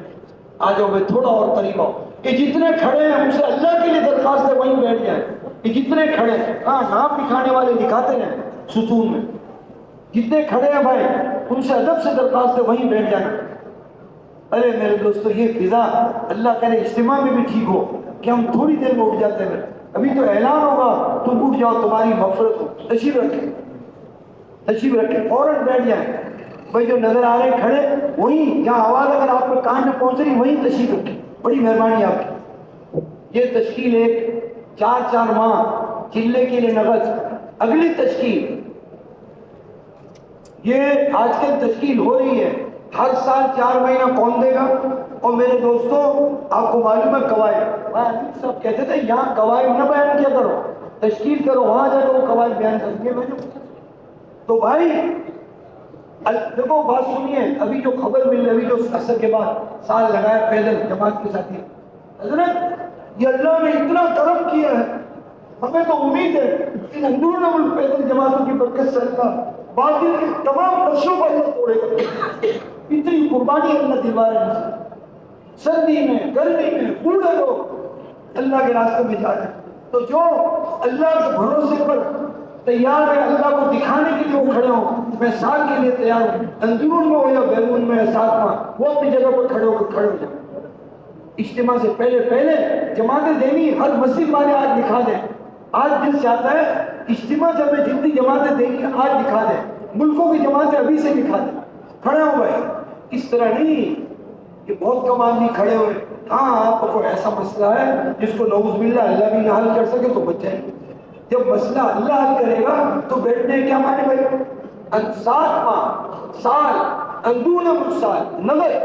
S2: آ جاؤ بھائی تھوڑا اور قریب آؤ، کہ جتنے کھڑے ہیں ہم سے اللہ کے لیے درخواست ہے وہیں بیٹھ جائیں، کہ جتنے کھڑے ہیں، ہاں نام لکھانے والے لکھاتے ہیں ستون میں، جتنے کھڑے ہیں بھائی ان سے ادب سے درخواست ہے وہیں بیٹھ جانا۔ ارے میرے دوستو یہ فضا اللہ کرے اجتماع میں بھی ٹھیک ہو کہ ہم تھوڑی دیر میں اٹھ جاتے ہیں، ابھی تو اعلان ہوگا تم اٹھ جاؤ تمہاری مغفرت ہو، تشریف رکھیں فوراً بیٹھ جائیں، بھائی جو نظر آ رہے ہیں کھڑے وہیں، جہاں آواز اگر آپ کے کان میں پہنچ رہی وہیں تشریف رکھیں، بڑی مہربانی آپ کی۔ یہ تشکیل ایک 4 ماہ چلے کے لیے نغز، اگلی تشکیل یہ آج کل تشکیل ہو رہی ہے، ہر سال 4 مہینہ کون دے گا؟ اور میرے دوستو آپ کو معلوم ہے قواعد سب کہتے تھے یہاں قواعد نہ بیان کیا کرو، تشکیل کرو، وہاں جا کے وہ قواعد بیان کریں گے۔ تو بھائی دیکھو بات سنیے، ابھی جو خبر مل رہی، ابھی جو اثر کے بعد سال لگایا پیدل جماعت کے ساتھی، حضرت یہ اللہ نے اتنا کرم کیا ہے، ہمیں تو امید ہے کہ اندرون ملک پیدل جماعتوں کی برکت سے اللہ باطل کے تمام نقشوں کو اللہ توڑے گا، اتنی قربانی اللہ دلوا رہے ہیں، سردی میں گرمی میں بوڑھے لوگ اللہ کے راستے میں جا رہے ہیں، تو جو اللہ کے بھروسے پر تیار ہے اللہ کو دکھانے کے لیے وہ کھڑے ہوں، میں سال کے لیے تیار ہوں، اندرون میں ہو یا بیرون میں یا 7 ماہ، وہ اپنی جگہ پر کھڑے ہو جائیں۔ اجتماع سے پہلے جماعتیں دینی، ہر مسجد والے آج دکھا دیں، آج دل چاہتا ہے اجتماع جب میں جتنی جماعتیں دینی آج دکھا دیں، ملکوں کی جماعتیں ابھی سے دکھا دیں، کھڑے ہو بھائی، اس طرح نہیں کہ بہت کم آدمی کھڑے ہوئے، ہاں آپ کو کوئی ایسا مسئلہ ہے جس کو نعوذ باللہ اللہ بھی نہ حل کر سکے تو بچ جائیں، جب مسئلہ اللہ حل کرے گا تو بیٹھنے کیا مانے بھائی، 7 ماہ سال اندون سال نظر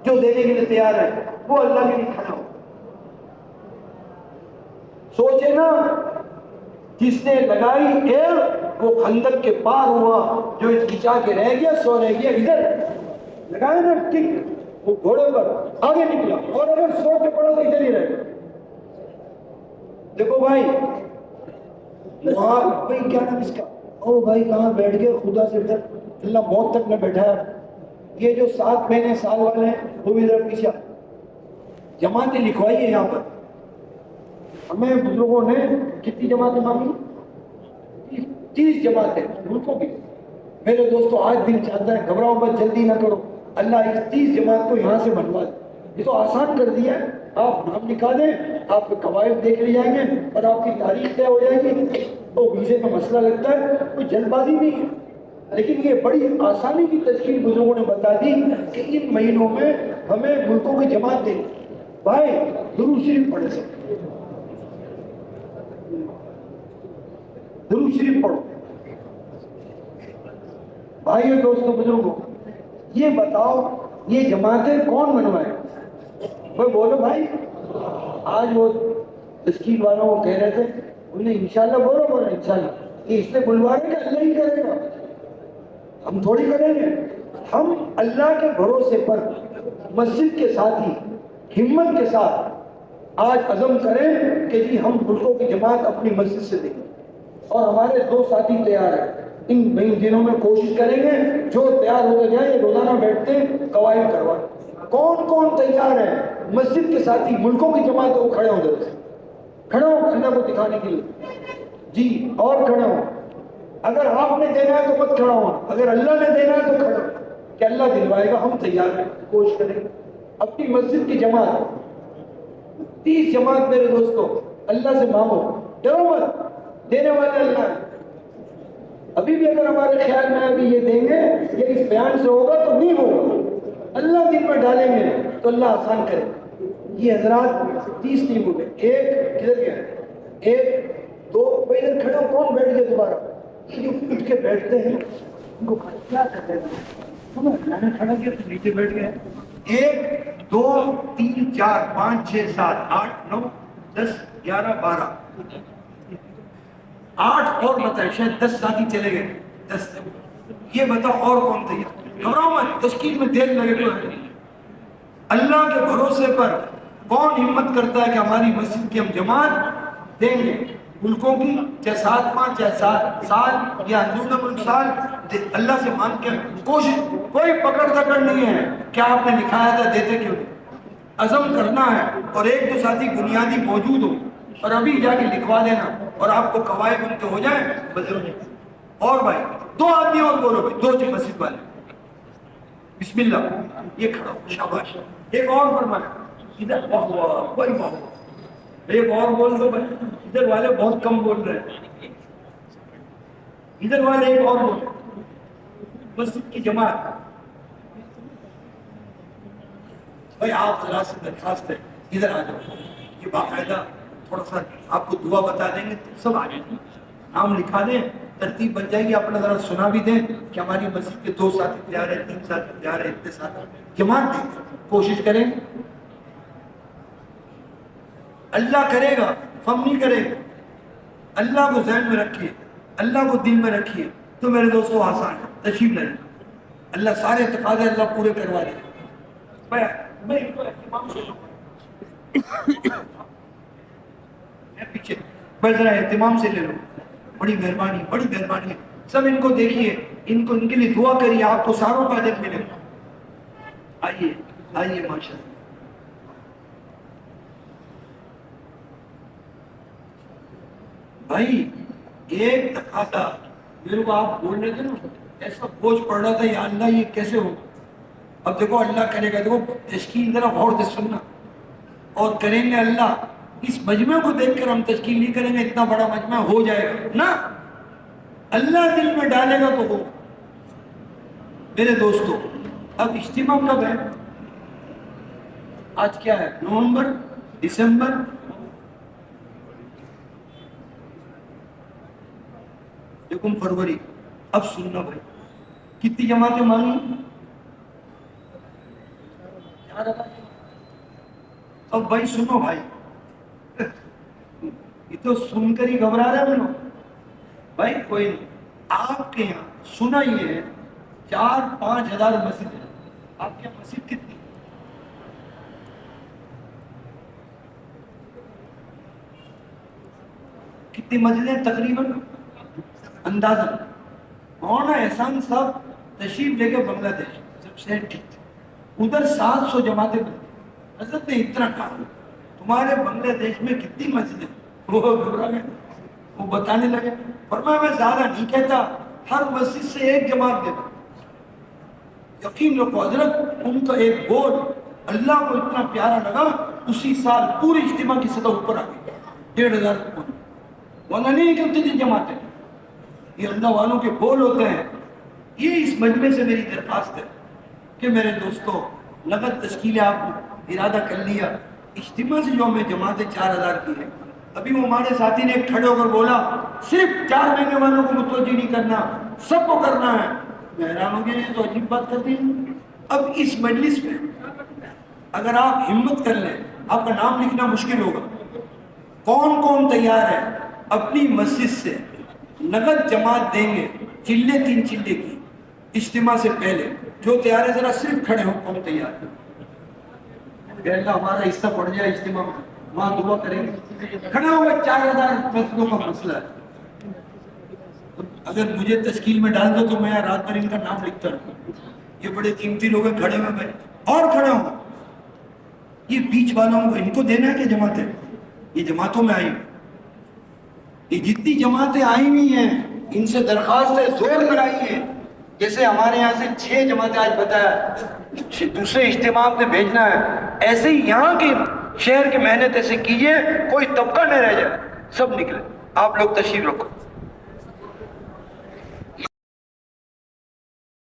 S2: جو دینے کے لیے تیار ہے وہ اللہ کے لیے کھڑا ہو۔ سوچے نا جس نے لگائی ایڑ وہ خندق کے پار ہوا، جو کھچا کے رہ گیا سو رہ گیا، ادھر لگائے نا ٹک وہ گھوڑے پر آگے نکلا، اور اگر سو کے پڑا تو ادھر ہی رہے۔ دیکھو بھائی وہاں بھائی کیا نام اس کا، او بھائی کہاں بیٹھ گئے، خدا سے ڈر، اللہ موت تک نہ بیٹھایا۔ یہ جو 7 مہینے سال والے ہیں وہ بھی ادھر پیچھے جماعتیں لکھوائی ہے، یہاں پر ہمیں بزرگوں نے کتنی جماعتیں مانگی؟ 30 جماعتیں ملکوں کی۔ میرے دوستو آج دن چاہتا ہے گھبراؤ مت، جلدی نہ کرو، اللہ اس 30 جماعت کو یہاں سے بنوا دے، یہ تو آسان کر دیا ہے، آپ نام لکھا دیں، آپ کے قواعد دیکھ لی جائیں گے اور آپ کی تاریخ طے ہو جائے گی۔ تو ویزے کا مسئلہ لگتا ہے، کوئی جلد بازی نہیں ہے، لیکن یہ بڑی آسانی کی تشکیل بزرگوں نے بتا دی کہ ان مہینوں میں ہمیں ملکوں کی جماعت دینی۔ بھائی درود شریف پڑھے سب، درود شریف پڑھو۔ بھائیو دوستو بزرگوں یہ بتاؤ یہ جماعتیں کون بنوائے؟ بھائی بولو بھائی، آج وہ تشکیل والوں کو کہہ رہے تھے، انہیں انشاءاللہ بولو انشاءاللہ، یہ اس نے بلوانے کا اللہ ہی کرے گا، ہم تھوڑی کریں گے۔ ہم اللہ کے بھروسے پر مسجد کے ساتھ ہی ہمت کے ساتھ آج عزم کریں کہ جی ہم ملکوں کی جماعت اپنی مسجد سے دیں گے، اور ہمارے 2 ساتھی تیار ہیں، ان دنوں میں کوشش کریں گے جو تیار ہوتے جائیں، یہ روزانہ بیٹھتے ہیں قواعد کروائیں۔ کون تیار ہے مسجد کے ساتھی ملکوں کی جماعت وہ کھڑے ہوں، ادھر سے کھڑے ہوں اللہ کو دکھانے کے لیے، جی اور کھڑے ہوں۔ اگر آپ نے دینا ہے تو مت کھڑا ہونا، اگر اللہ نے دینا ہے تو کھڑا ہو۔
S3: کہ اللہ دلوائے گا، ہم تیار ہیں، کوشش کریں گے اپنی مسجد کی جماعت 30 جماعت میرے دوستوں، اللہ سے مانگو، ڈرو مت، دینے والے اللہ ہیں۔ ابھی بھی اگر ہمارے خیال میں ابھی یہ دیں گے، یہ اس بیان سے ہوگا تو نہیں ہوگا، اللہ دل میں ڈالیں گے تو اللہ آسان کرے۔ یہ حضرات 30 نہیں ہوئے، ایک کدھر گیا، ایک دو، بھائی ادھر کھڑے ہو، کون بیٹھ گئے دوبارہ؟ یہ جو اٹھ کے بیٹھتے ہیں ان کو کیا کرتے ہیں، میں نے کھڑا کیا تو نیچے بیٹھ گئے۔ 1 2 3 4 5 6 7 8 9 10 11 12 8 اور بتائے، شاید 10 ساتھی چلے گئے، 10 یہ بتاؤ اور کون تھے؟ گھبراؤ مت، تشکیل میں دیر لگے تو اللہ کے بھروسے پر کون ہمت کرتا ہے کہ ہماری مسجد کی ہم جماعت دیں گے، ملکوں کی، چاہے 7 ماہ چاہے 7 سال یا اندرون ملک سال، اللہ سے مانگ کے کوشش، کوئی پکڑ دکڑ نہیں ہے کہ آپ نے لکھایا تھا دیتے کیوں نہیں، عزم کرنا ہے، اور ایک دو ساتھی بنیادی موجود ہو اور ابھی جا کے لکھوا دینا، اور آپ کو قواعد ان کے ہو جائیں بدل۔ اور بھائی 2 آدمی اور بولو بھائی، 2 جو مسجد والے، بسم اللہ، یہ کھڑا ہو، شاباش، ایک اور فرمایا، ادھر واہ واہ، کوئی واہ واہ، ایک اور بول دو بھائی، ادھر والے بہت کم بول رہے ہیں، ادھر والے ایک اور بول، مسجد کی جماعت، بھائی آپ ذرا سے درخواست ہے ادھر آ جاؤ، یہ باقاعدہ تھوڑا سا آپ کو دعا بتا دیں گے، سب آ جائیں، نام لکھا دیں، ترتیب بن جائے گی، اپنا ذرا سنا بھی دیں کہ ہماری مسجد کے 2 ساتھی تیار ہیں، 3 ساتھی تیار ہیں، اتنے ساتھی جماعت دیں، کوشش کریں، اللہ کرے گا، ہم نہیں کریں گے، اللہ کو ذہن میں رکھیے، اللہ کو دل میں رکھیے، تو میرے دوستوں آسان ہے، تشریف لیں، اللہ سارے تقاضے اللہ پورے کروا دے۔ میں پیچھے بس ذرا اہتمام سے لے لو، بڑی مہربانی، بڑی مہربانی، سب ان کو دیکھیے، ان کو، ان کے لیے دعا کریے، آپ کو ساروں کا اجر ملے گا۔ آئیے آئیے، ماشاء اللہ، بھائی ایک تقاضا میرے کو آپ بول رہے تھے نا، ایسا بوجھ پڑ رہا تھا، یا اللہ یہ کیسے ہو، اب دیکھو اللہ کرے گا، دیکھو تشکیل ذرا غور سے سننا، اور کریں گے اللہ، اس مجمع کو دیکھ کر ہم تشکیل نہیں کریں گے اتنا بڑا مجمع ہو جائے گا نا، اللہ دل میں ڈالے گا تو ہو۔ میرے دوستو اب اجتماع کب ہے؟ آج کیا ہے؟ نومبر، دسمبر، یکم فروری۔ اب سننا بھائی، کتنی جماعتیں مانگی؟ 4,000۔ اب بھائی سنو بھائی، یہ تو سن کر ہی گھبرا رہے ہیں بھائی، کوئی نہیں، آپ کے یہاں سنا یہ ہے 4-5 ہزار مسجد ہے، آپ کے یہاں مسجد کتنی؟ کتنی مسجدیں تقریباً اندازہ؟ مولانا احسان صاحب تشریف لے کے بنگلہ دیش جب شہر ٹھیک تھے، ادھر 700 جماعتیں بنی، حضرت نے اتنا کہا تمہارے بنگلہ دیش میں کتنی مسجدیں؟ وہ گھبرا گئے، وہ بتانے لگے، فرمایا میں زیادہ نہیں کہتا، ہر مسجد سے ایک جماعت دیتا۔ یقین رکھو حضرت، ان کا ایک بول اللہ کو اتنا پیارا لگا، اسی سال پوری اجتماع کی سطح اوپر آ گئی، 1,500 بول، وہاں نہیں کرتی تھی جماعتیں، یہ اللہ والوں کے بول ہوتے ہیں۔ یہ اس مجمع سے میری درخواست ہے کہ میرے دوستو، نقد تشکیل آپ ارادہ کر لیا، اجتماع سے جو ہمیں جماعتیں 4,000 کی ہیں، ابھی وہ ہمارے ساتھی نے کھڑے ہو کر بولا صرف 4 مہینے والوں کو متوجہ نہیں کرنا، سب کو کرنا ہے، میں حیران ہو گیا، یہ تو عجیب بات کر دی۔ اب اس مجلس میں اگر آپ ہمت کر لیں، آپ کا نام لکھنا مشکل ہوگا، کون کون تیار ہے اپنی مسجد سے نقد جماعت دیں گے، چلے 3 چلے کی اجتماع سے پہلے، جو تیار ہے ذرا صرف کھڑے ہو، کون تیار ہے؟ کہ اللہ ہمارا حصہ پڑ جائے اجتماع میں، وہاں دعا کریں گے، کھڑے ہو گئے، 4,000 مسجدوں کا مسئلہ ہے، اگر مجھے تشکیل میں ڈال دو تو میں رات بھر ان کا نام لکھتا رہوں، یہ بڑے قیمتی لوگ ہیں، کھڑے ہوئے بھائی، اور کھڑے ہوں، یہ بیچ والوں کو ان کو دینا ہے کہ جماعتیں؟ یہ جماعتوں میں آئی، یہ جتنی جماعتیں آئی ہوئی ہیں ان سے درخواست ہے زور لگائیے، جیسے ہمارے یہاں سے 6 جماعتیں آج بتایا دوسرے اجتماع میں بھیجنا ہے، ایسے ہی یہاں کے شہر کی محنت ایسے کیجئے، کوئی طبقہ نہ رہ جائے، سب نکلے. آپ لوگ تشریف رکھو.